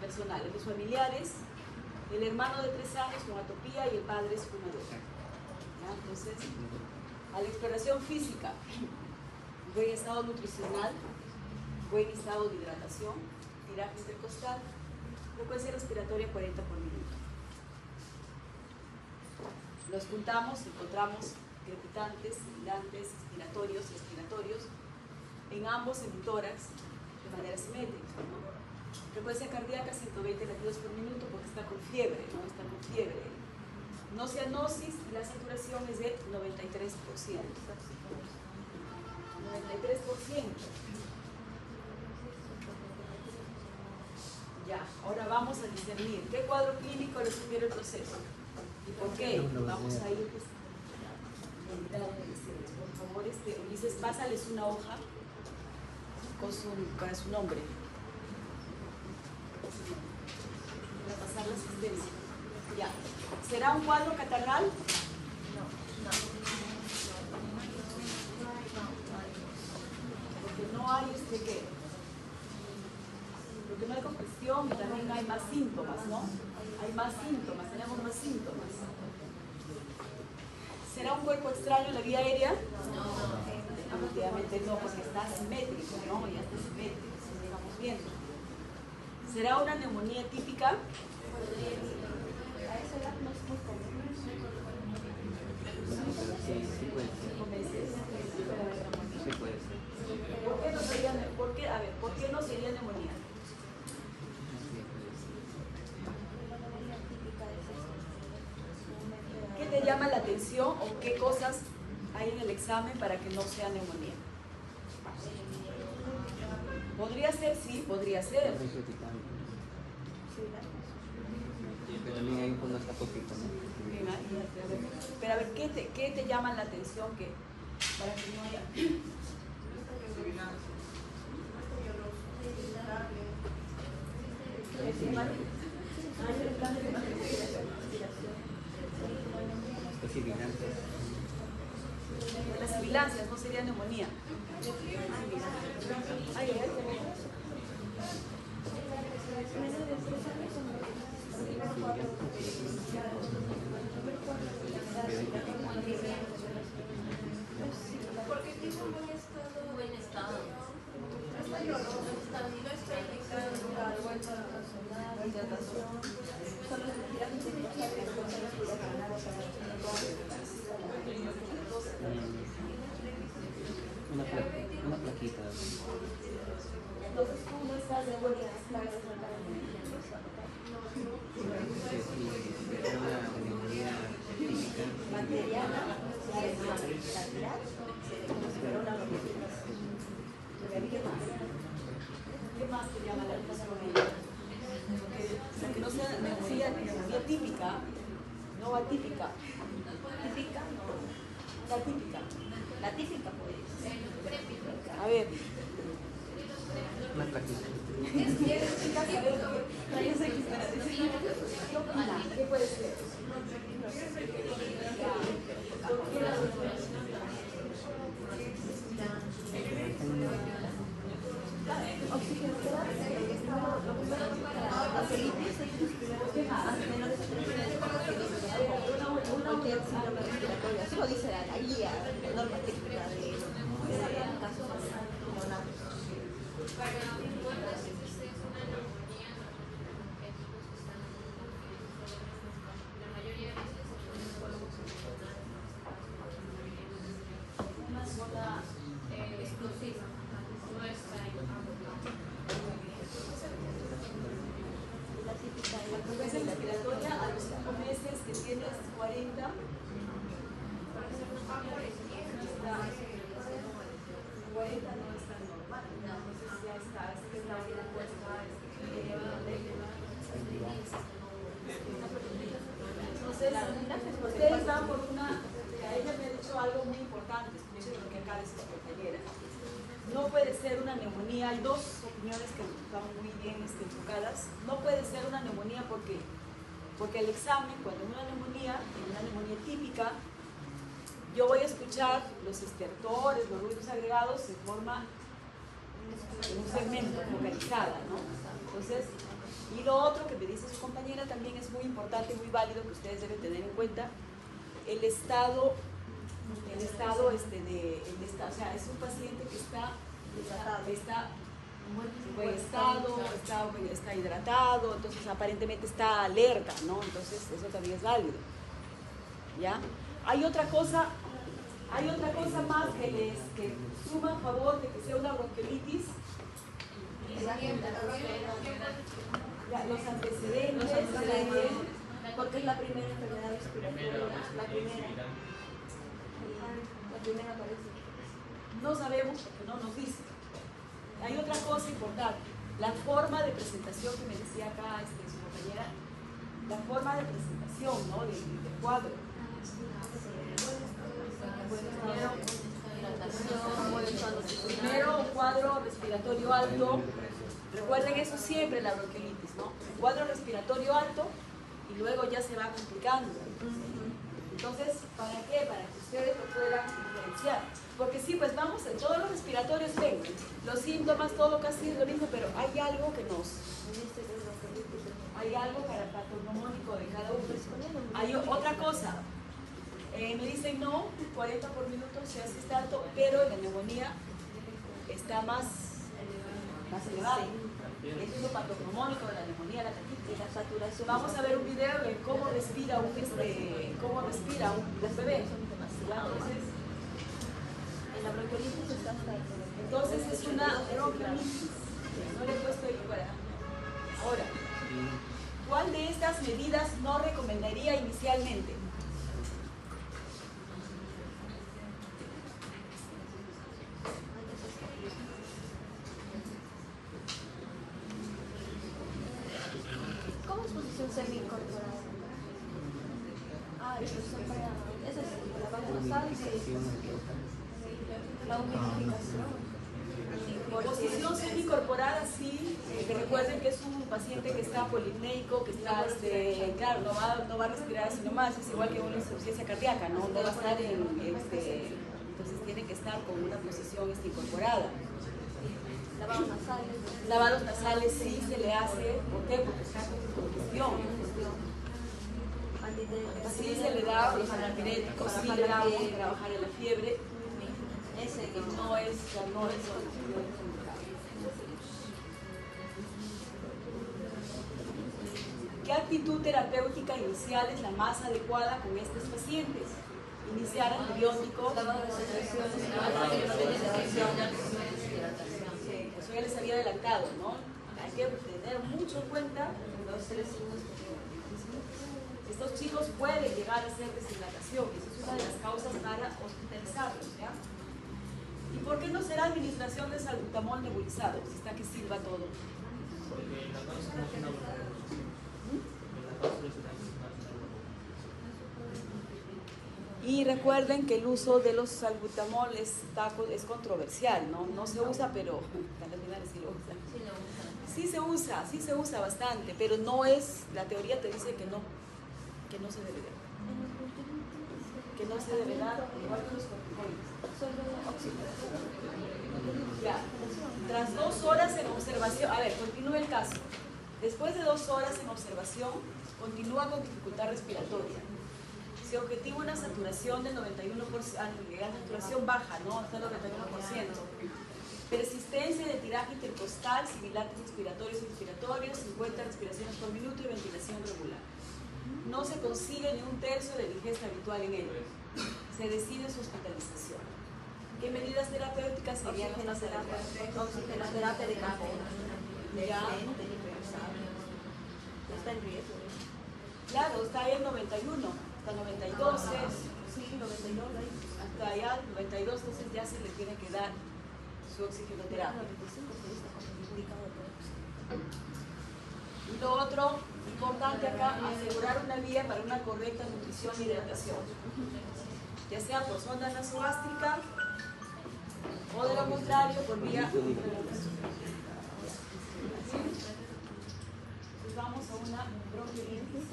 personales. Los familiares, el hermano de 3 años con atopía y el padre es fumador. ¿Ya? Entonces, a la exploración física, buen estado nutricional, buen estado de hidratación, tiraje intercostal, frecuencia respiratoria 40 por minuto. Los juntamos, encontramos crepitantes, hilantes, expiratorios y expiratorios en ambos hemitórax de manera simétrica, ¿no? Frecuencia cardíaca 120 latidos por minuto porque está con fiebre, ¿no? Está con fiebre. No cianosis, la saturación es de 93%. 93%. Ya, ahora vamos a discernir qué cuadro clínico le sugiere el proceso y por qué. Vamos a ir pues, por favor, Ulises, pásales una hoja con su nombre para pasar la asistencia. Ya. ¿Será un cuadro catarral? Porque no hay ¿qué? Porque no hay congestión y también hay más síntomas, ¿no? Hay más síntomas, tenemos más síntomas. ¿Será un cuerpo extraño en la vía aérea? No. Definitivamente no, porque está simétrico, ¿no? Ya está simétrico, eso estamos viendo. ¿Será una neumonía típica? Sí puede ser. 5 meses. Sí puede ser. ¿Por qué no sería neumonía? ¿Qué te llama la atención o qué cosas hay en el examen para que no sea neumonía? Podría ser, sí, podría ser. Pero también hay un fondo escapótico, ¿no? Pero a ver, ¿qué te llama la atención que para que no haya? Las sibilancias no sería neumonía. Porque tiene un buen estado. No está indicado. Una plaquita. Entonces tú no estás de acuerdo en las plagas Era una neumonía típica. bacteriana, ¿qué más te llama la atención? Que no sea neumonía típica, no atípica. Típica, no. ¿Qué puede ser? Cualquier síndrome respiratorio, así lo dice la guía, la norma técnica de casos neonatos. La frecuencia respiratoria a los 5 meses que tienes 40, no está normal. Entonces ya está, es que la respuesta entonces, ustedes van por una, ella me ha dicho algo muy importante, escuchen lo que acá dice su compañera. No puede ser una neumonía, hay dos opiniones que están muy bien enfocadas. No puede ser una neumonía porque el examen, cuando es una neumonía típica, yo voy a escuchar los estertores, los ruidos agregados de forma en un segmento, focalizada, ¿no? Entonces, y lo otro que me dice su compañera también es muy importante, muy válido, que ustedes deben tener en cuenta, el estado, o sea, es un paciente que está en buen estado, está hidratado, entonces aparentemente está alerta, ¿no? Entonces eso también es válido, ¿ya? Hay otra cosa más que suma a favor de que sea una bronquiolitis. Ya, los antecedentes, porque es la primera enfermedad respiratoria, la primera aparece. no sabemos porque no nos dice. Hay otra cosa importante, la forma de presentación que me decía acá su compañera, la forma de presentación, ¿no? del cuadro. Primero, un cuadro respiratorio alto. Recuerden eso siempre, la bronquiolitis, ¿no? Cuadro respiratorio alto y luego ya se va complicando. Entonces, ¿para qué? Para que ustedes lo puedan diferenciar. Porque sí, pues vamos, todos los respiratorios ven, los síntomas, todo casi es lo mismo, pero hay algo que hay algo patognomónico de cada uno. Hay otra cosa. Me dicen no, 40 por minuto, se hace está alto, pero en la neumonía está más elevado. Eso es lo patognomónico de la neumonía, la taquitis, la saturación. Vamos a ver un video de cómo respira un bebé. Entonces, En la bronquiolitis está hasta entonces es una bronquiolitis. No le he puesto ahí para. Ahora, ¿cuál de estas medidas no recomendaría inicialmente? ¿Cómo es posición semi-incorporada? Disposición para... Esa es la vamos nasal, la humidificación. Posición semi-incorporada, sí. Recuerden que es un paciente que está polipneico, que está, claro, no va a respirar sino más, es igual que una insuficiencia cardíaca, no va a estar entonces tiene que estar con una posición incorporada. Lavados nasales. Lavados nasales sí se le hace, ¿por qué? Porque está con congestión. Sí se le da los antipiréticos, sí le damos para bajar la fiebre. Ese que no es ¿Qué actitud terapéutica inicial es la más adecuada con estos pacientes? Iniciar antibióticos. Eso ya les había adelantado, ¿no? Hay que tener mucho en cuenta estos chicos pueden llegar a hacer deshidratación, y eso es una de las causas para hospitalizarlos, ¿ya? ¿Y por qué no será administración de salbutamol nebulizado, si está que sirva todo? Y recuerden que el uso de los salbutamol es controversial, ¿no? No se usa, pero al final sí lo usan. Sí se usa bastante, pero no es, la teoría te dice que no se debe dar. Que no se debe dar, igual que los corticoides. Ya, tras 2 horas en observación, a ver, continúa el caso. Después de 2 horas en observación, continúa con dificultad respiratoria. Si objetivo una saturación del 91%, la saturación baja, ¿no? Hasta el 91%. Persistencia de tiraje intercostal, sibilantes respiratorios y inspiratorios, 50 respiraciones por minuto y ventilación regular. No se consigue ni 1/3 de la ingesta habitual en él. Se decide su hospitalización. ¿Qué medidas terapéuticas serían? Oxigenoterapia de campo. Ya. Está en riesgo. Claro, está ahí el 91, hasta 92 es. Sí, 92 ahí. Hasta allá, 92, entonces ya se le tiene que dar su oxigenoterapia. Y lo otro importante acá, asegurar una vía para una correcta nutrición y hidratación, ya sea por sonda nasogástrica o de lo contrario por vía. Entonces vamos a una bronquiolitis.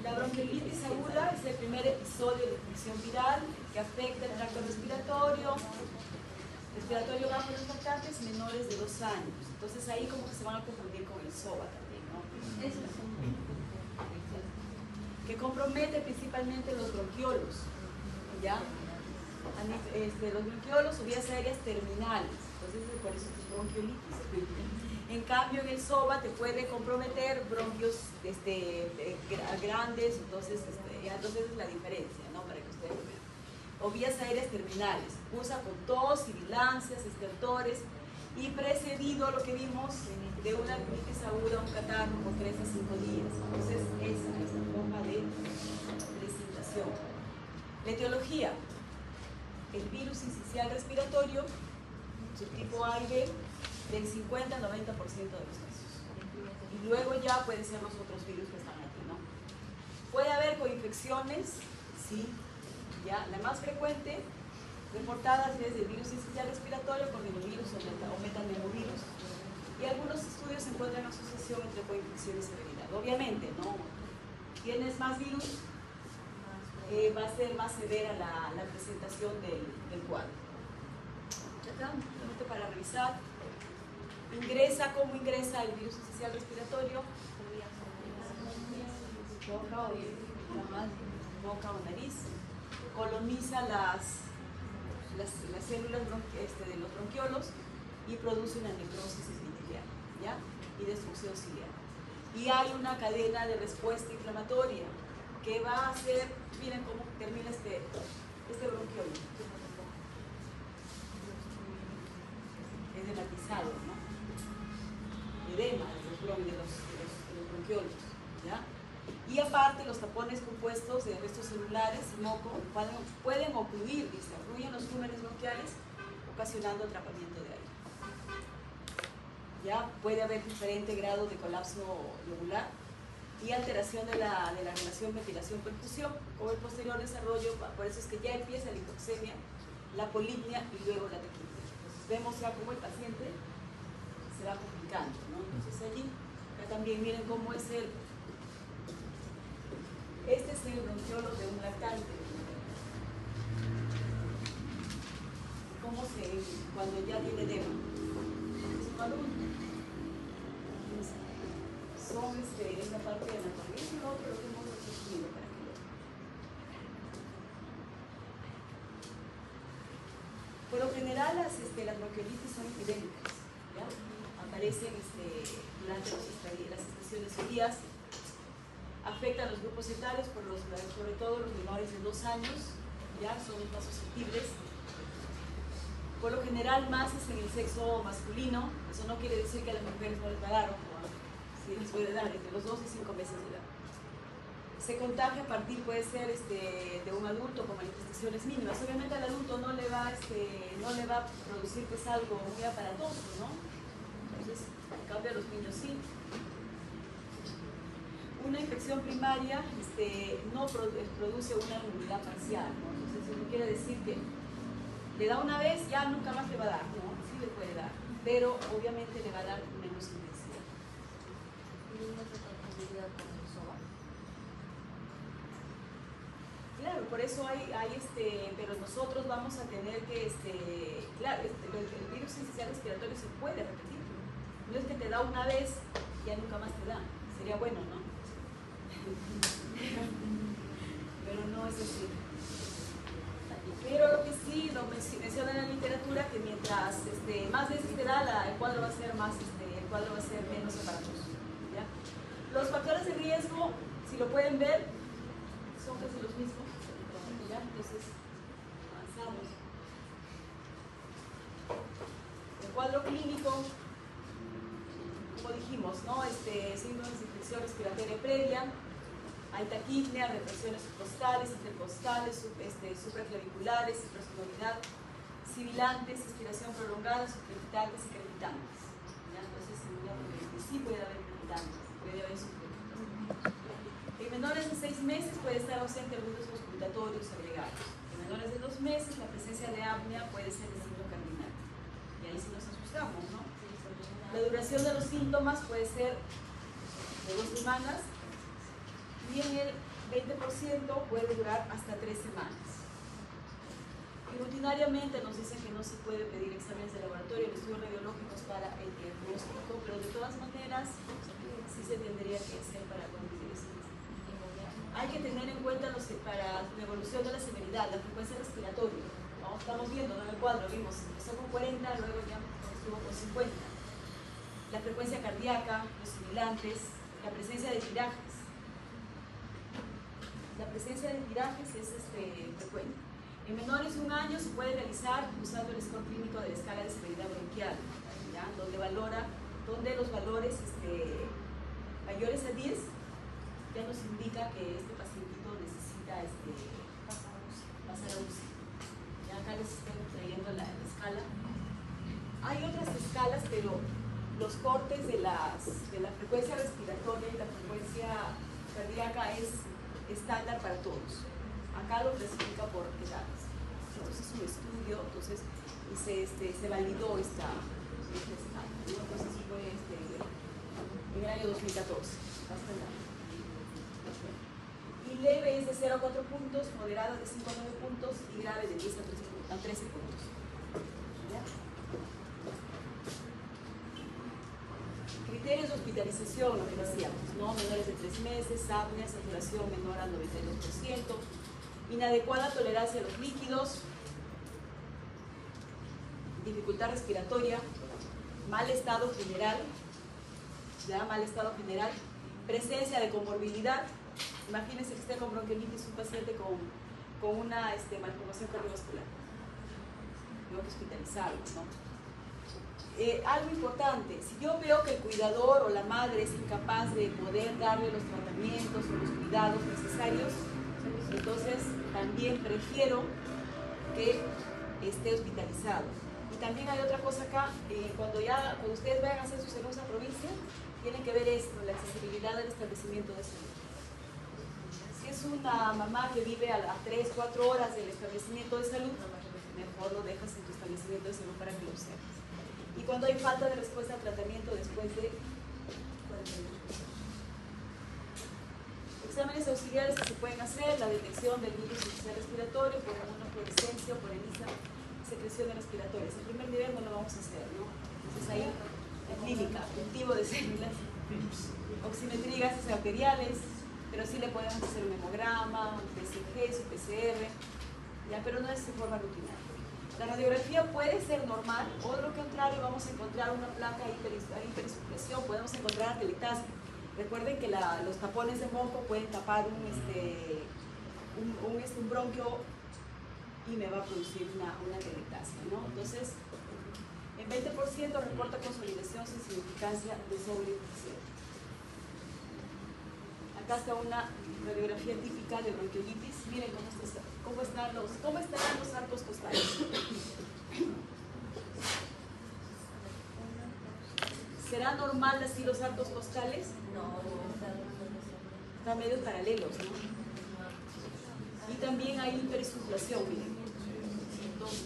La bronquiolitis aguda es el primer episodio de infección viral que afecta el tracto respiratorio bajo los lactantes menores de 2 años. Entonces ahí como que se van a confundir con el SOVA también, ¿no? Que compromete principalmente los bronquiolos, ¿ya? Los bronquiolos o vías aéreas terminales, entonces por eso es bronquiolitis. En cambio en el SOVA te puede comprometer bronquios grandes, entonces es la diferencia, ¿no? Para que ustedes vean. O vías aéreas terminales, usa con tos, sibilancias, estertores y precedido, lo que vimos, de una rinitis aguda, un catarro por 3 a 5 días. Entonces esa es la forma de presentación. La etiología: el virus sincicial respiratorio, subtipo A y B, del 50 al 90% de los casos. Y luego ya pueden ser los otros virus que están aquí, ¿no? Puede haber coinfecciones, sí. Ya, la más frecuente reportada es el virus sincicial respiratorio con rinovirus o metaneumovirus. Y algunos estudios encuentran asociación entre coinfección y severidad. Obviamente, ¿no? Tienes más virus, va a ser más severa la presentación del cuadro. Acá, solamente para revisar. ¿Cómo ingresa el virus sincicial respiratorio? Boca o nariz. Coloniza las células de los bronquiolos y produce una necrosis ciliar, ¿ya? Y destrucción ciliar. Y hay una cadena de respuesta inflamatoria que va a hacer, miren cómo termina este bronquiolo. Es dematizado, ¿no? Edema de los bronquiolos, ¿ya? Y aparte los tapones compuestos de restos celulares y moco pueden ocluir, obstruyen los túneles bronquiales, ocasionando atrapamiento de aire. Ya puede haber diferente grado de colapso lobular y alteración de la relación ventilación-perfusión, con el posterior desarrollo. Por eso es que ya empieza la hipoxemia, la polipnia y luego la taquicardia. Entonces vemos ya cómo el paciente se va complicando, ¿no? Entonces allí, acá también miren cómo es este es el bronquiolo de un lactante. ¿Cómo cuando ya tiene edema? Son esta parte de la anatomía y lo otro lo que hemos resumido para que lo vean. Por lo general las bronquiolitis son epidémicas, ¿ya? Aparecen durante las estaciones frías. Afecta a los grupos etarios, sobre todo los menores de 2 años, ya son más susceptibles. Por lo general más es en el sexo masculino. Eso no quiere decir que a las mujeres no les va a dar, si les puede dar entre los 2 y 5 meses de edad. Se contagia a partir, puede ser de un adulto con manifestaciones mínimas. Obviamente al adulto no le va a producir pues algo muy aparatoso, ¿no? Entonces, en cambio a los niños sí. Una infección primaria no produce una inmunidad parcial, ¿no? Entonces eso no quiere decir que le da una vez, ya nunca más le va a dar, ¿no? Sí le puede pero obviamente le va a dar menos intensidad. ¿Y una compatibilidad con el SOA? Claro, por eso hay pero nosotros vamos a tener que, claro, el virus sincicial respiratorio se puede repetir. No es que te da una vez y ya nunca más te da. Sería bueno, ¿no? Pero no es así. Pero lo que sí menciona en la literatura que mientras más veces te da, el cuadro va a ser menos aparatoso. ¿Ya? Los factores de riesgo, si lo pueden ver, son casi los mismos. ¿Ya? Entonces, avanzamos. El cuadro clínico, como dijimos, ¿no? Síntomas de infección respiratoria previa, hay taquipnea, represiones subcostales, intercostales, supraclaviculares, hipersonoridad, sibilantes, inspiración prolongada, subcrepitantes y crepitantes. ¿Ya? Entonces, sí puede haber crepitantes, puede haber subcrepitantes. En menores de 6 meses puede estar ausente ruidos auscultatorios agregados. En menores de 2 meses, la presencia de apnea puede ser de signo cardinal. Y ahí sí nos asustamos, ¿no? La duración de los síntomas puede ser de 2 semanas y en el 20% puede durar hasta 3 semanas. Y rutinariamente nos dicen que no se puede pedir exámenes de laboratorio y estudios radiológicos para el diagnóstico, pero de todas maneras sí se tendría que hacer para conducir ese. Hay que tener en cuenta para la evolución de la severidad, la frecuencia respiratoria. Estamos viendo, ¿no? En el cuadro vimos, empezó con 40, luego ya estuvo con 50. La frecuencia cardíaca, los sibilantes, la presencia de tirajes. La presencia de tirajes es frecuente. En menores de 1 año se puede realizar usando el score clínico de la escala de severidad bronquial, ¿ya? Donde los valores mayores a 10 ya nos indica que este pacientito necesita pasar a UCI. Ya acá les estoy trayendo la escala. Hay otras escalas, pero los cortes de la frecuencia respiratoria y la frecuencia cardíaca es estándar para todos. Acá lo clasifica por edades. Entonces es un estudio, entonces se validó esta escala. Entonces fue en el año 2014. Y leve es de 0 a 4 puntos, moderada de 5 a 9 puntos y grave de 10 a 13 puntos. ¿Ya? Criterios de hospitalización, lo que decíamos, ¿no? Menores de 3 meses, apnea, saturación menor al 92%, inadecuada tolerancia a los líquidos, dificultad respiratoria, mal estado general, presencia de comorbilidad. Imagínense que esté con bronquiolitis un paciente con una malformación cardiovascular. Tengo que hospitalizarlo, ¿no? Algo importante, si yo veo que el cuidador o la madre es incapaz de poder darle los tratamientos o los cuidados necesarios, entonces también prefiero que esté hospitalizado. Y también hay otra cosa acá, cuando ustedes vayan a hacer su segunda provincia, tienen que ver esto, la accesibilidad del establecimiento de salud. Si es una mamá que vive a 3, 4 horas del establecimiento de salud, mejor lo dejas en tu establecimiento de salud para que lo observes. Y cuando hay falta de respuesta al tratamiento después de 40 minutos. Exámenes auxiliares que se pueden hacer, la detección del virus sincicial respiratorio por inmunofluorescencia o por ELISA, secreciones respiratorias. En primer nivel no lo vamos a hacer, ¿no? Entonces ahí, la clínica, cultivo de células, oximetría y gases arteriales, pero sí le podemos hacer un hemograma, un TSG, su PCR, ya, pero no es de forma rutinaria. La radiografía puede ser normal, o de lo contrario vamos a encontrar una placa hiperinsuflación, podemos encontrar atelectasia. Recuerden que los tapones de moco pueden tapar un bronquio y me va a producir una atelectasia, ¿no? Entonces, en 20% reporta consolidación sin significancia de sobreinfección. Acá está una radiografía típica de bronquiolitis. Miren cómo están los arcos costales. ¿Será normal así los arcos costales? No, Están medio paralelos, ¿no? Y también hay hiperinsuflación, miren. Entonces,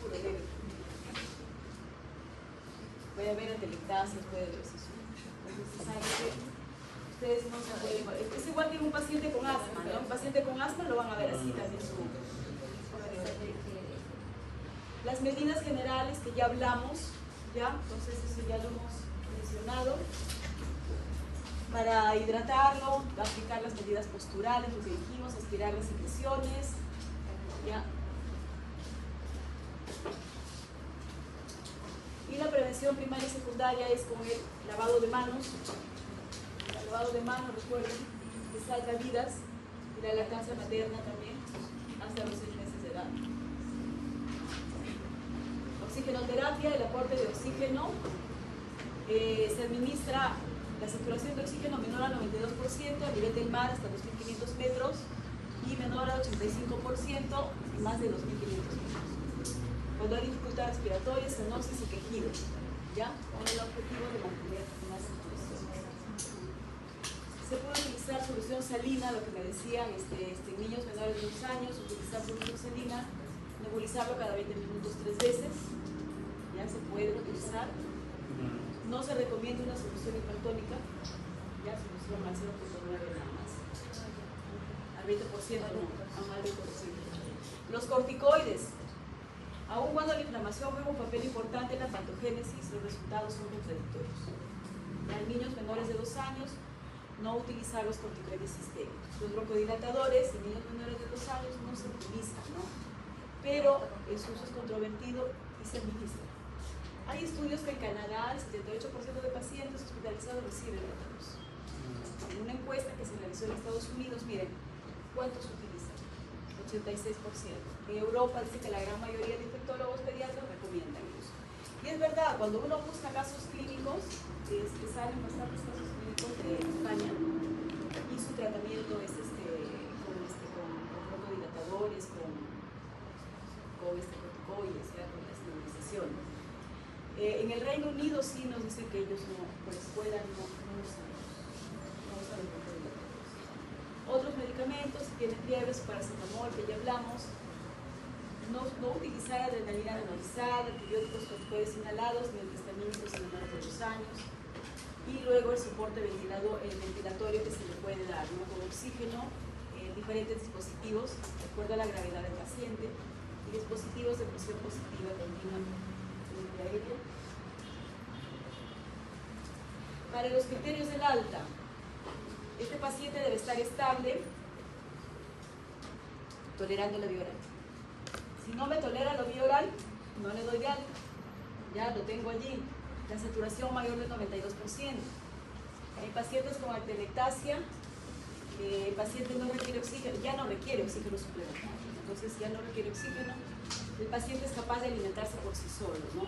puro leve. puede haber atelectasias, puede haber recesión. Entonces se sabe que ustedes no se pueden... Es igual que un paciente con asma, ¿no? Un paciente con asma lo van a ver así también su... Las medidas generales que ya hablamos, ¿ya? Entonces eso ya lo hemos mencionado. Para hidratarlo, aplicar las medidas posturales, lo que dijimos, aspirar las secreciones, ¿ya? Y la prevención primaria y secundaria es con el lavado de manos. El lavado de manos, recuerden, que salva vidas, y la lactancia materna también, hasta los 6 meses de edad. Oxigenoterapia, el aporte de oxígeno, se administra la saturación de oxígeno menor al 92% a nivel del mar hasta 2.500 metros y menor al 85% más de 2.500 metros. Cuando hay dificultad respiratoria, cianosis y quejido, ¿ya? Con el objetivo de mantener una saturación. Se puede utilizar solución salina, lo que me decían, niños menores de 2 años, utilizar solución salina, nebulizarlo cada 20 minutos 3 veces, ya se puede utilizar. No se recomienda una solución hipertónica, ya solución al 0.9 nada más. Al 20% no, al 20%. Los corticoides, aun cuando la inflamación juega un papel importante en la patogénesis, los resultados son contradictorios. En niños menores de 2 años, no utilizar los corticoides sistémicos. Los broncodilatadores en niños menores de 2 años no se utilizan, ¿no? Pero su uso es controvertido y se administra. Hay estudios que en Canadá el 78% de pacientes hospitalizados reciben tratamientos. En una encuesta que se realizó en Estados Unidos, miren, ¿cuántos utilizan? 86%. En Europa dice que la gran mayoría de infectólogos pediatras recomiendan el uso. Y es verdad, cuando uno busca casos clínicos, salen bastantes casos clínicos de España y su tratamiento es con broncodilatadores, con corticoides, con las nebulizaciones. En el Reino Unido sí nos dicen que ellos no, por escuela no usan broncodilatadores. Otros medicamentos, si tienen fiebre, su paracetamol, que ya hablamos, no utilizar adrenalina analizada, antibióticos corticoides inhalados, ni antihistamínicos en menores de 2 años. Y luego el soporte ventilatorio que se le puede dar, ¿no? Con oxígeno, diferentes dispositivos, de acuerdo a la gravedad del paciente, y dispositivos de presión positiva continua aérea. Para los criterios del alta, este paciente debe estar estable, tolerando la vía oral. Si no me tolera la vía oral, no le doy de alta. Ya lo tengo allí. La saturación mayor del 92%. Hay pacientes con atelectasia, el paciente no requiere oxígeno, ya no requiere oxígeno suplementario. Entonces ya no requiere oxígeno. El paciente es capaz de alimentarse por sí solo, ¿no?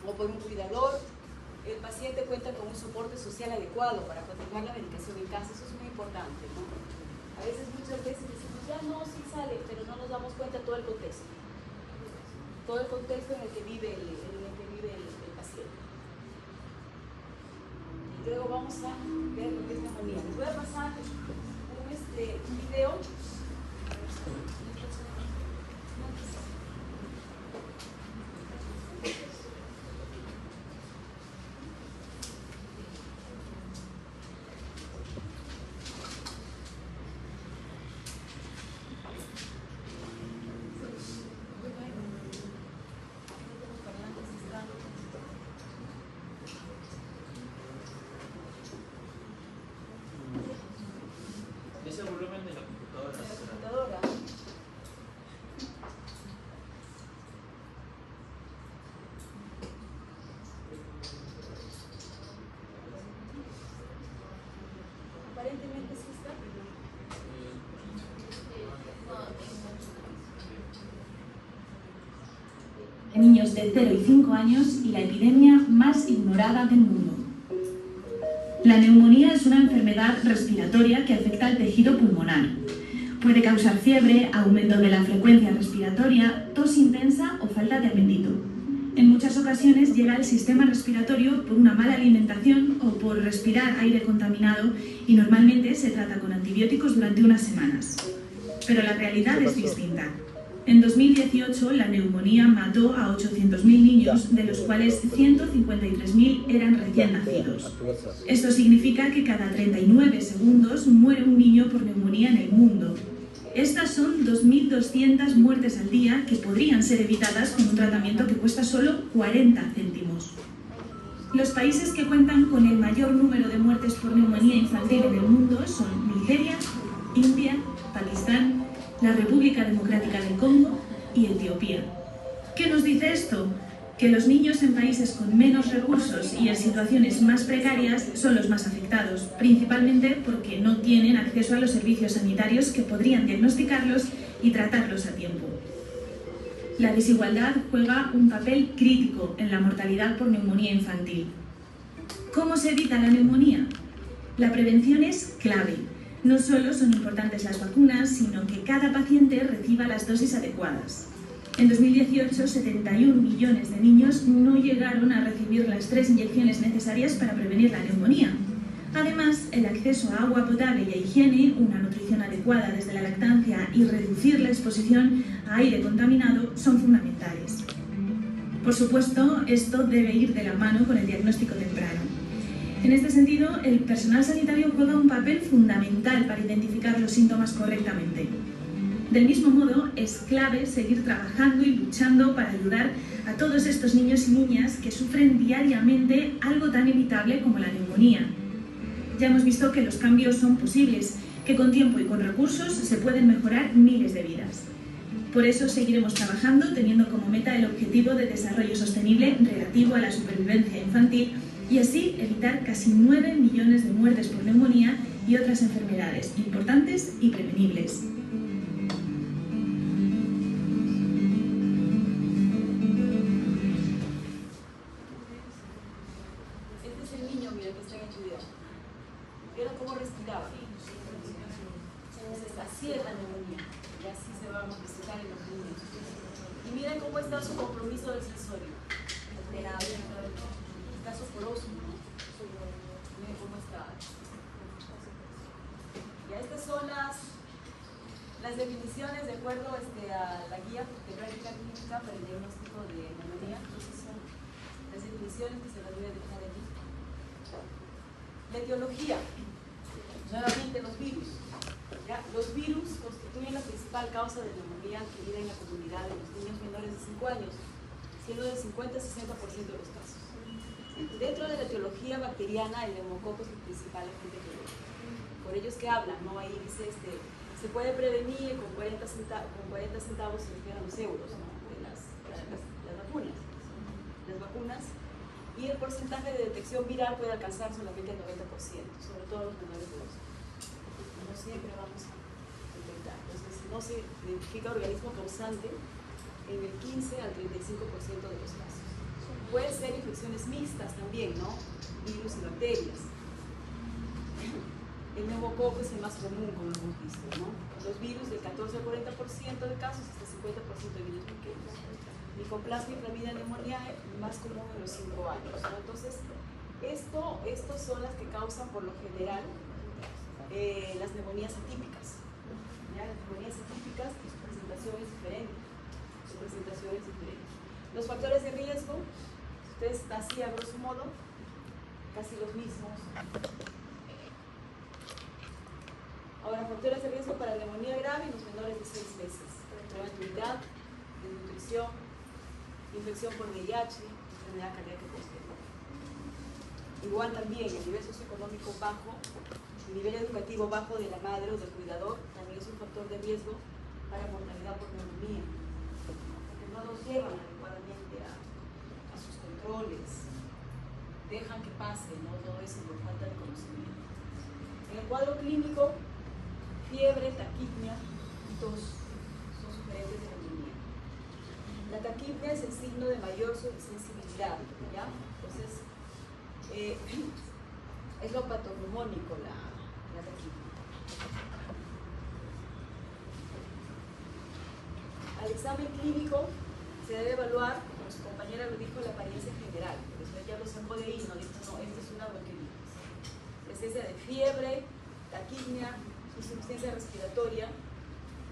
O por un cuidador. El paciente cuenta con un soporte social adecuado para continuar la medicación en casa. Eso es muy importante, ¿no? A veces, muchas veces decimos, ya no, sí sale, pero no nos damos cuenta de todo el contexto. Todo el contexto en el que vive el paciente. Y luego vamos a ver lo que es neumonía. Les voy a pasar un video. Aparentemente sí está. De niños de 0 y 5 años y la epidemia más ignorada del mundo. La neumonía es una enfermedad respiratoria que afecta al tejido pulmonar. Puede causar fiebre, aumento de la frecuencia respiratoria, tos intensa o falta de apetito. En muchas ocasiones llega al sistema respiratorio por una mala alimentación o por respirar aire contaminado y normalmente se trata con antibióticos durante unas semanas. Pero la realidad es distinta. En 2018, la neumonía mató a 800.000 niños, de los cuales 153.000 eran recién nacidos. Esto significa que cada 39 segundos muere un niño por neumonía en el mundo. Estas son 2.200 muertes al día que podrían ser evitadas con un tratamiento que cuesta solo 40 céntimos. Los países que cuentan con el mayor número de muertes por neumonía infantil en el mundo son Nigeria, India, Pakistán, la República Democrática del Congo y Etiopía. ¿Qué nos dice esto? Que los niños en países con menos recursos y en situaciones más precarias son los más afectados, principalmente porque no tienen acceso a los servicios sanitarios que podrían diagnosticarlos y tratarlos a tiempo. La desigualdad juega un papel crítico en la mortalidad por neumonía infantil. ¿Cómo se evita la neumonía? La prevención es clave. No solo son importantes las vacunas, sino que cada paciente reciba las dosis adecuadas. En 2018, 71 millones de niños no llegaron a recibir las 3 inyecciones necesarias para prevenir la neumonía. Además, el acceso a agua potable y a higiene, una nutrición adecuada desde la lactancia y reducir la exposición a aire contaminado son fundamentales. Por supuesto, esto debe ir de la mano con el diagnóstico temprano. En este sentido, el personal sanitario juega un papel fundamental para identificar los síntomas correctamente. Del mismo modo, es clave seguir trabajando y luchando para ayudar a todos estos niños y niñas que sufren diariamente algo tan evitable como la neumonía. Ya hemos visto que los cambios son posibles, que con tiempo y con recursos se pueden mejorar miles de vidas. Por eso seguiremos trabajando teniendo como meta el objetivo de desarrollo sostenible relativo a la supervivencia infantil y así evitar casi 9 millones de muertes por neumonía y otras enfermedades importantes y prevenibles. Este es el niño, mira, que está en el video. ¿Vieron cómo respiraba? Entonces, así es la neumonía. Y así se va a manifestar en los niños. Y miren cómo está su compromiso del sensorio. Está soporoso, ¿no? Miren cómo está. Ya estas son las definiciones de acuerdo a la guía de práctica clínica para el diagnóstico de neumonía. Entonces son las definiciones que se las voy a dejar aquí. La etiología. Nuevamente los virus. ¿Ya? Los virus constituyen la principal causa de neumonía adquirida en la comunidad de los niños menores de 5 años, siendo del 50 a 60% de los casos. Dentro de la etiología bacteriana, el neumococo es el principal agente etiológico. Por ellos que hablan, ¿no? Ahí dice, se puede prevenir con 40 centavos se refieren a los euros, ¿no? De las vacunas. Las vacunas. Y el porcentaje de detección viral puede alcanzar solamente el 90%, sobre todo los menores de 2 años. No siempre vamos a detectar. Entonces, no se identifica organismo causante en el 15 al 35% de los casos. Pueden ser infecciones mixtas también, ¿no? Virus y bacterias. El neumococo es el más común, como hemos visto, ¿no? Los virus del 14 al 40% de casos, hasta 50% de virus pequeños. Micoplasma y Clamidia pneumoniae, más común en los 5 años, ¿no? Entonces, estos son las que causan por lo general las neumonías atípicas. ¿Ya? Las neumonías atípicas, su presentación es diferente. Los factores de riesgo, ustedes así a grosso modo, casi los mismos. Ahora, factores de riesgo para neumonía grave en los menores de 6 meses. Preventividad, desnutrición, infección por VIH, enfermedad cardíaca posterior. Igual también el nivel socioeconómico bajo, el nivel educativo bajo de la madre o del cuidador también es un factor de riesgo para mortalidad por neumonía, porque no los llevan adecuadamente a sus controles, dejan que pase, ¿no? Todo eso por falta de conocimiento. En el cuadro clínico, fiebre, taquipnia y tos son sugerentes de neumonía. La taquipnia es el signo de mayor sensibilidad, ¿ya? Entonces, es lo patognomónico la taquipnia. Al examen clínico se debe evaluar, como su compañera lo dijo, la apariencia general. Por eso ya lo sacó de ahí, no dijo, no, esta es una bronquiolitis. Presencia de fiebre, taquipnia, insuficiencia respiratoria,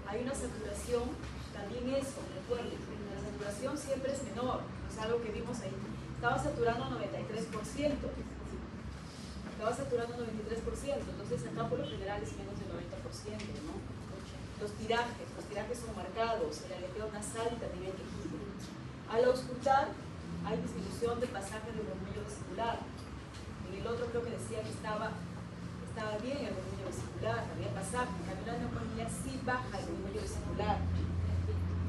hay una saturación También eso, recuerden, la saturación siempre es menor, es algo que vimos ahí. Estaba saturando 93%. Estaba saturando 93%, entonces acá por lo general es menos del 90%, ¿no? Los tirajes son marcados, el aleteo nasal y también el tejido. Al auscultar hay disminución del pasaje del murmullo vesicular. En el otro creo que decía que estaba bien el murmullo vesicular, había pasaje. En cambio la neumonía sí baja el murmullo vesicular.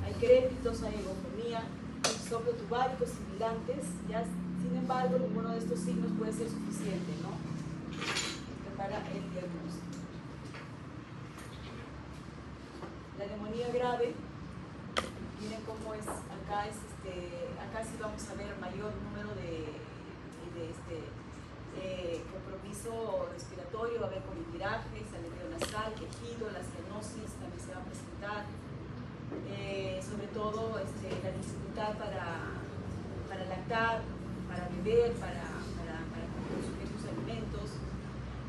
Hay crépitos, hay eufonía, hay soplo tubárico, sibilantes. Ya, sin embargo, ninguno de estos signos puede ser suficiente, ¿no? Para el diagnóstico. La neumonía grave, miren cómo es, acá sí vamos a ver el mayor número de compromiso respiratorio, va a haber polipirajes, aleteo nasal, tejido, la cianosis también se va a presentar, sobre todo la dificultad para lactar, para beber, para consumir sus alimentos,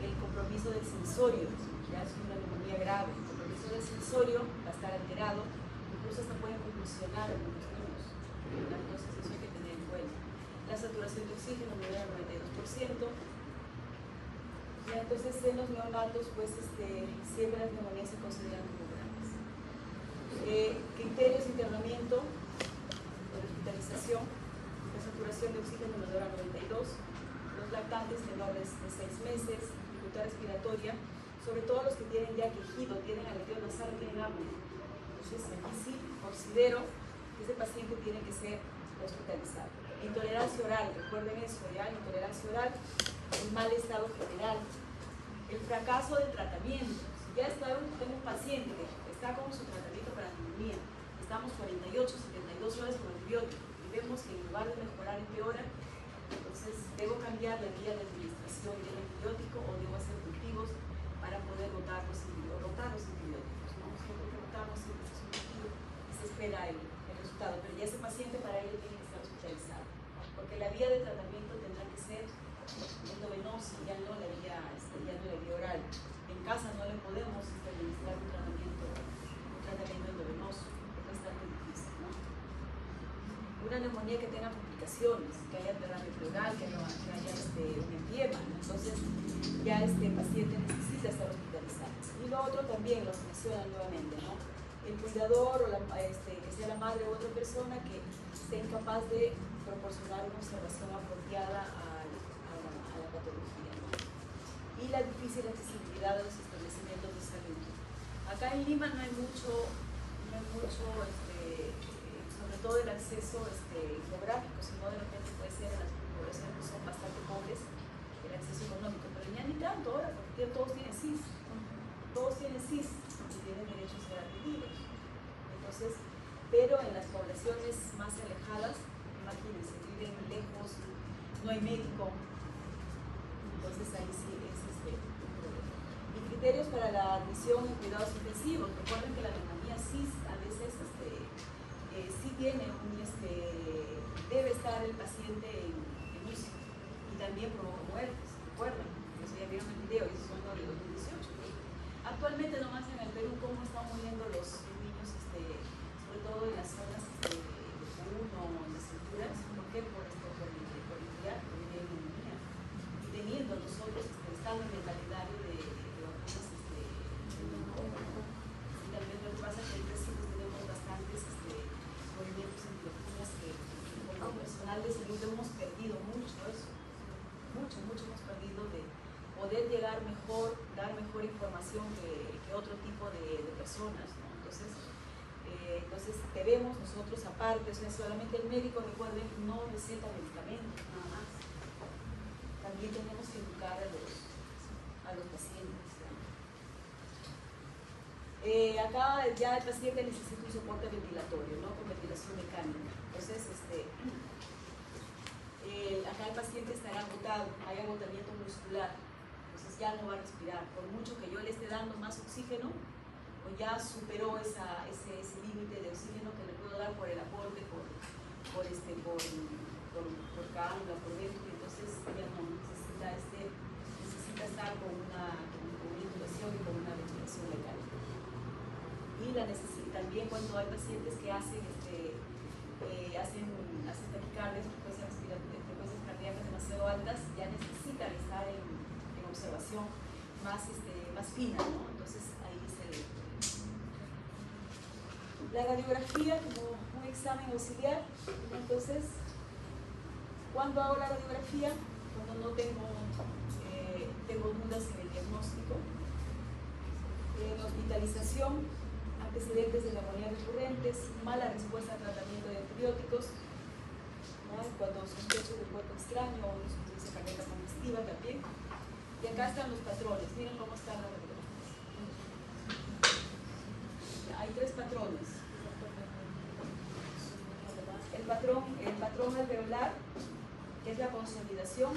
el compromiso del sensorio, ya es una neumonía grave. El compromiso del sensorio va a estar alterado, incluso hasta pueden convulsionar en los niños. Entonces eso hay que tener en cuenta. La saturación de oxígeno menor al 92%. Ya, entonces en los neonatos pues siempre las neumonías se consideran como graves. Criterios de internamiento o de hospitalización: la saturación de oxígeno menor al 92%, los lactantes menores de 6 meses, respiratoria, sobre todo los que tienen ya quejido, tienen aleteo nasal, tienen apnea. Entonces aquí sí considero que ese paciente tiene que ser hospitalizado. Intolerancia oral, recuerden eso ya, intolerancia oral, el mal estado general, el fracaso del tratamiento. Si ya tengo un paciente que está con su tratamiento para neumonía, estamos 48, 72 horas con antibiótico y vemos que en lugar de mejorar empeora, entonces debo cambiar la vía de administración del antibiótico o debo hacer cultivos para poder rotar los antibióticos, ¿no? Siempre que rotamos siempre es un cultivo y se espera el resultado, pero ya ese paciente para ello tiene que estar hospitalizado, porque la vía de tratamiento tendrá que ser endovenosa, ya no la vía oral. En casa no le podemos administrar un tratamiento endovenoso, es bastante difícil, ¿no? Una neumonía que tenga complicaciones, que haya derrame pleural, que haya un empiema, entonces ya este paciente necesita estar hospitalizado. Y lo otro también lo mencionan nuevamente, ¿no? El cuidador o que sea la madre u otra persona que sea incapaz de proporcionar una observación apropiada a la patología, ¿no? Y la difícil accesibilidad de los establecimientos de salud. Acá en Lima no hay mucho sobre todo el acceso geográfico, sino de repente puede ser en las poblaciones que son bastante pobres, el acceso económico, pero ya ni tanto ahora, porque todos tienen CIS, y tienen derecho a ser atendidos. Entonces, pero en las poblaciones más alejadas, imagínense, viven lejos, no hay médico, entonces ahí sí es un problema. Y criterios para la admisión en cuidados intensivos. Recuerden que la neumonía CIS a veces sí tiene debe estar el paciente en UCI y también provoca muertes. Recuerden, eso ya vieron el video, y eso son los de 2018. Actualmente nomás en el Perú, cómo están muriendo los niños, sobre todo en las zonas de Puno o en las alturas. ¿Por qué? Por el triaje, por la neumonía. Y teniendo nosotros, estando en el calendario de vacunas y también lo que pasa es que en recientes tenemos bastantes movimientos antivacunas que como personal de salud hemos perdido mucho eso. Mucho hemos perdido de poder llegar mejor, dar mejor información que otro tipo de personas, ¿no? Entonces debemos nosotros aparte, o sea, solamente el médico, recuerden, no receta medicamentos, nada más. También tenemos que educar a los pacientes, ¿no? Acá ya el paciente necesita un soporte ventilatorio, ¿no? Con ventilación mecánica. Entonces, acá el paciente estará agotado, hay agotamiento muscular, entonces ya no va a respirar. Por mucho que yo le esté dando más oxígeno, o ya superó ese límite de oxígeno que le puedo dar por el aporte, por cánula, por dentro, y entonces ya no necesita estar con una intubación y con una ventilación mecánica. Y también cuando hay pacientes que hacen taquicardias, frecuencias cardíacas demasiado altas, ya necesitan estar en observación más fina, ¿no? Entonces ahí se ve. La radiografía como un examen auxiliar. Entonces, ¿cuándo hago la radiografía? Cuando no tengo dudas en el diagnóstico. En hospitalización, antecedentes de neumonía recurrentes, mala respuesta al tratamiento de antibióticos, ¿no? Cuando sospecho de cuerpo extraño o insuficiencia cardíaca congestiva también. Y acá están los patrones, miren cómo están las radiografías. Hay 3 patrones. El patrón alveolar, que es la consolidación.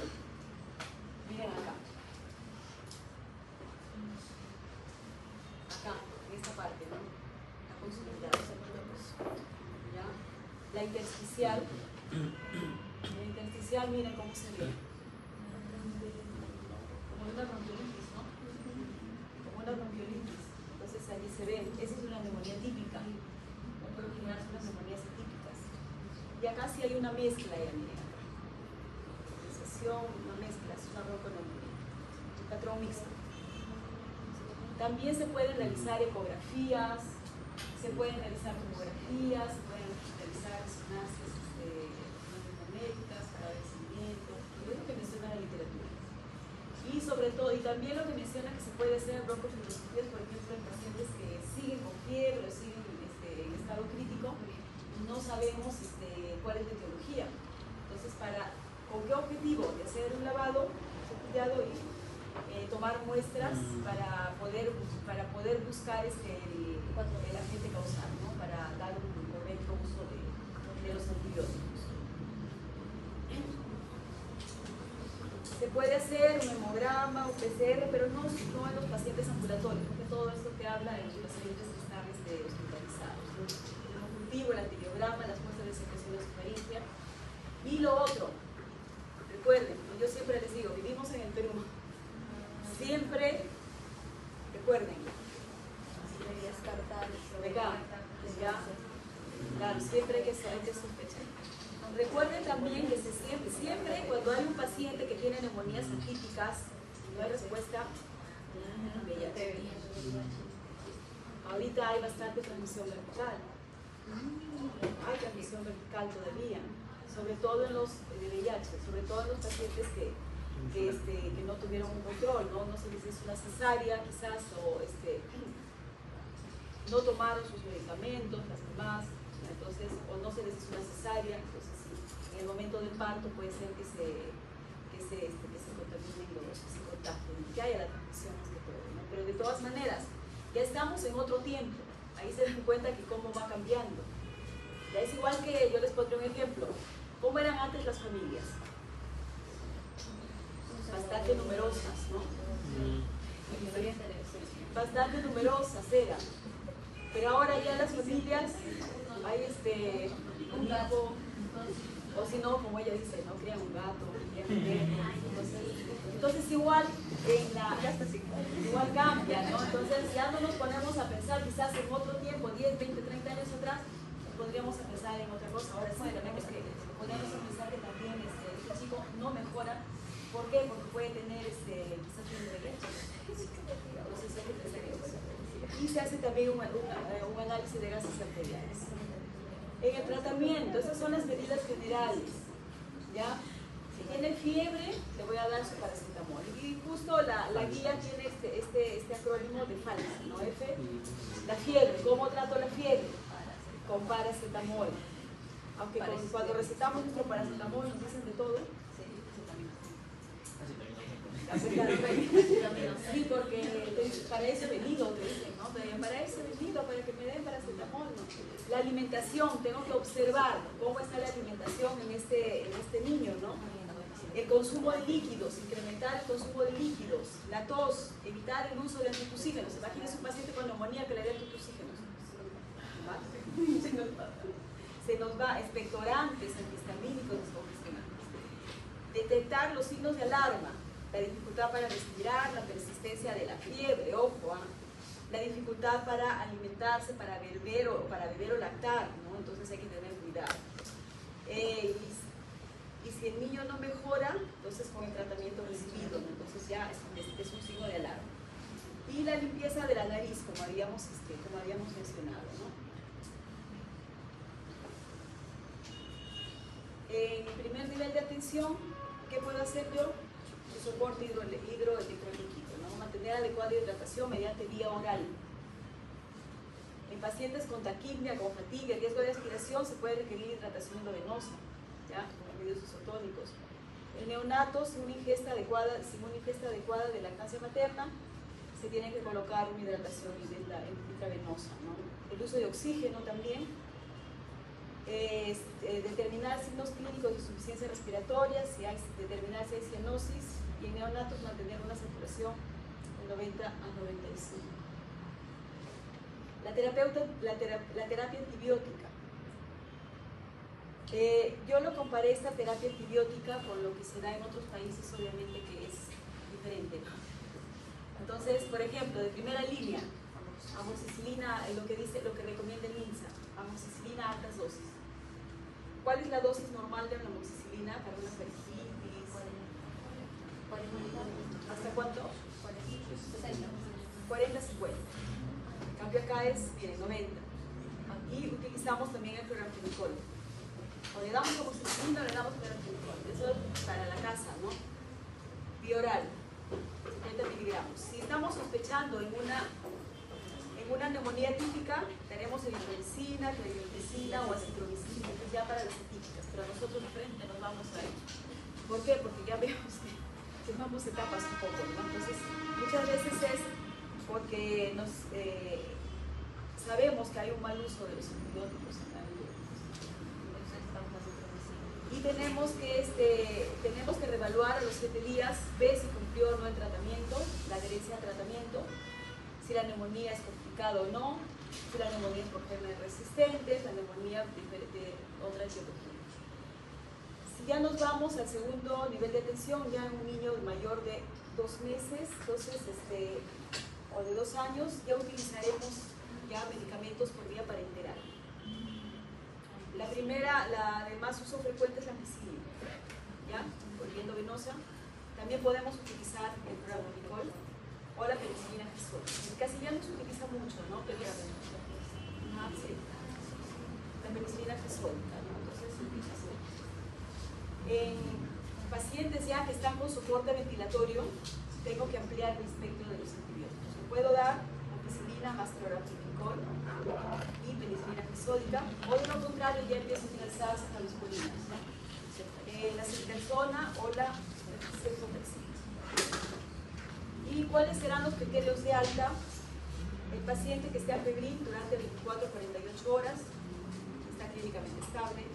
Miren acá. Acá, en esta parte, ¿no? La consolidación. ¿Ya? La intersticial. La intersticial, miren cómo se ve. Como una bronquiolitis, ¿no? Como una bronquiolitis. Entonces allí se ve. Esa es una neumonía típica. No por lo general son las neumonías atípicas. Y acá sí hay una mezcla, ya miren acá. Una mezcla, es una bronconeumonía. Un patrón mixto. También se pueden realizar ecografías, se pueden realizar tomografías, se pueden realizar resonancias magnéticas para ver seguimiento, es lo que menciona la literatura. Y sobre todo, y también lo que menciona que se puede hacer broncofibroscopías, por ejemplo, en pacientes que siguen con fiebre o siguen en estado crítico y no sabemos cuál es la etiología. Entonces, ¿con qué objetivo? De hacer un lavado, cepillado y tomar muestras para poder buscar el agente causal, ¿no? Para dar un correcto uso de los antibióticos. Se puede hacer un hemograma, un PCR, pero no en los pacientes ambulatorios, porque todo esto que habla en los pacientes que están hospitalizados. El conjuntivo, el antibiograma, las muestras de secreción de faringe. Y lo otro, recuerden, yo siempre les digo, vivimos en el Perú. Siempre, recuerden, claro, siempre hay que sospechar. Recuerden también que siempre cuando hay un paciente que tiene neumonías atípicas y no hay respuesta, VIH. Ahorita hay bastante transmisión vertical. Hay transmisión vertical todavía, sobre todo en los de VIH, sobre todo en los pacientes que no tuvieron un control, no se les hizo una cesárea quizás, o no tomaron sus medicamentos, las mamás, entonces, o no se les hizo una cesárea, entonces sí, en el momento del parto puede ser que se contaminen los que se contagien, que haya la transmisión más que todo, ¿no? Pero de todas maneras, ya estamos en otro tiempo, ahí se dan cuenta que cómo va cambiando. Ya es igual que, yo les pondré un ejemplo, ¿cómo eran antes las familias? Bastante numerosas, ¿no? Bastante numerosas eran. Pero ahora ya las familias hay un gato, o si no, como ella dice, no crían un gato, crían un perro. Entonces igual igual cambia, ¿no? Entonces ya no nos ponemos a pensar quizás en otro tiempo, 10, 20, 30 años atrás, podríamos pensar en otra cosa. Ahora sí, tenemos que ponernos a pensar que también este chico no mejora. ¿Por qué? Porque puede tener quizás un VIH. Y se hace también un análisis de gases arteriales. En el tratamiento, esas son las medidas generales. ¿Ya? Si tiene fiebre, le voy a dar su paracetamol. Y justo la guía tiene este acrónimo de FALS, ¿no? F. La fiebre, ¿cómo trato la fiebre? Con paracetamol. Aunque cuando recetamos nuestro paracetamol nos dicen de todo. Sí, porque para eso he venido, te dicen, ¿no? Para eso he venido, para que me den paracetamol, ¿no? La alimentación, tengo que observar cómo está la alimentación en este niño, ¿no? El consumo de líquidos, incrementar el consumo de líquidos, la tos, evitar el uso de antitusígenos. Imagínense un paciente con neumonía que le dé antitusígenos. Se nos va expectorantes, antihistamínicos, descongestionantes. Detectar los signos de alarma. La dificultad para respirar, la persistencia de la fiebre, ojo, la dificultad para alimentarse, para beber o lactar, ¿no? Entonces hay que tener cuidado. Y si el niño no mejora, entonces con el tratamiento recibido, ¿no? Entonces ya es un signo de alarma. Y la limpieza de la nariz, como habíamos mencionado, ¿no? En el primer nivel de atención, ¿qué puedo hacer yo? El soporte hidroelectrolítico, ¿no? Mantener adecuada hidratación mediante vía oral. En pacientes con taquipnea, con fatiga, riesgo de aspiración, se puede requerir hidratación endovenosa, ¿ya? Con medios isotónicos. En neonatos, sin una ingesta adecuada de lactancia materna, se tiene que colocar una hidratación intravenosa, ¿no? El uso de oxígeno también. Determinar signos clínicos de insuficiencia respiratoria, determinar si hay cianosis, y en neonatos mantener una saturación de 90 a 95. La terapia antibiótica. Yo lo comparé esta terapia antibiótica con lo que se da en otros países, obviamente que es diferente. Entonces, por ejemplo, de primera línea, amoxicilina, lo que recomienda el INSA, amoxicilina a altas dosis. ¿Cuál es la dosis normal de la amoxicilina para una faringitis? ¿Hasta cuánto? 40-50. En cambio acá es, miren, 90. Y utilizamos también el cloramfenicol. O le damos amoxicilina o le damos cloramfenicol. Eso es para la casa, ¿no? Vía oral, 50 miligramos. Si estamos sospechando en una neumonía típica, tenemos eritromicina, claritocina o acitromicina, que es ya para las atípicas, pero nosotros de frente nos vamos a ir. ¿Por qué? Porque ya vemos que vamos etapas un poco, ¿no? Entonces, muchas veces es porque sabemos que hay un mal uso de los antibióticos en la vida. Y tenemos que reevaluar a los 7 días, ver si cumplió o no el tratamiento, la adherencia al tratamiento, si la neumonía es complicada o no, si la neumonía es por gérmenes resistentes, la neumonía de otra etiología. Si ya nos vamos al segundo nivel de atención, ya en un niño mayor de 2 meses, entonces, o de 2 años, ya utilizaremos ya medicamentos por vía parenteral. La primera, la de más uso frecuente es la ampicilina, ¿ya? Por vía endovenosa. También podemos utilizar el cloramfenicol o la penicilina gesólica. Casi ya no se utiliza mucho, ¿no? Pero sí. La penicilina gesólica, ¿no? Entonces se utiliza. En pacientes ya que están con soporte ventilatorio, tengo que ampliar el espectro de los antibióticos. Puedo dar ampicilina más cloramfenicol y penicilina gesólica, o de lo contrario ya empiezo a utilizar cefalosporinas, ¿no? La ceftriaxona o la ceftriaxona. ¿Y cuáles serán los criterios de alta? El paciente que esté febril durante 24 a 48 horas, está clínicamente estable,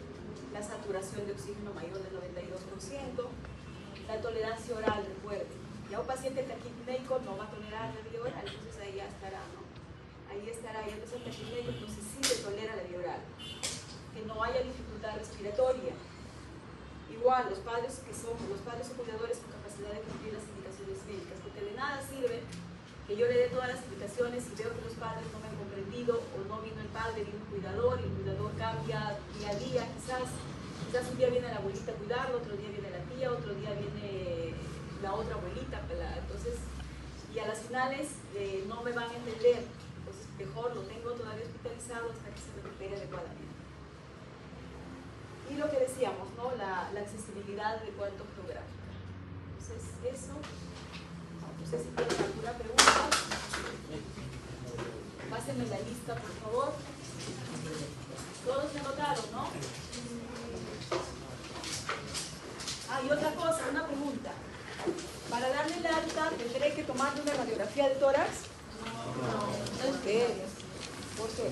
la saturación de oxígeno mayor del 92%, la tolerancia oral, recuerden. Ya un paciente taquipneico no va a tolerar la vía oral, entonces ahí ya estará, ¿no? Ahí estará, ya no es el taquipneico, entonces sí le tolera la vía oral. Que no haya dificultad respiratoria. Igual, los padres o cuidadores con capacidad de cumplir las indicaciones médicas, porque de nada sirve que yo le dé todas las indicaciones y veo que los padres no me han comprendido, o no vino el padre, vino un cuidador, y el cuidador cambia día a día, quizás un día viene la abuelita a cuidarlo, otro día viene la tía, otro día viene la otra abuelita, entonces, y a las finales no me van a entender, entonces mejor lo tengo todavía hospitalizado hasta que se recupere adecuadamente. Y lo que decíamos, ¿no? La accesibilidad de cuanto geográfica. Entonces, eso, no sé si tienen alguna pregunta. Pásenme la lista, por favor. Todos me anotaron, ¿no? Ah, y otra cosa, una pregunta. Para darle el alta, ¿tendré que tomarle una radiografía de tórax? No. ¿Por qué? ¿Por qué?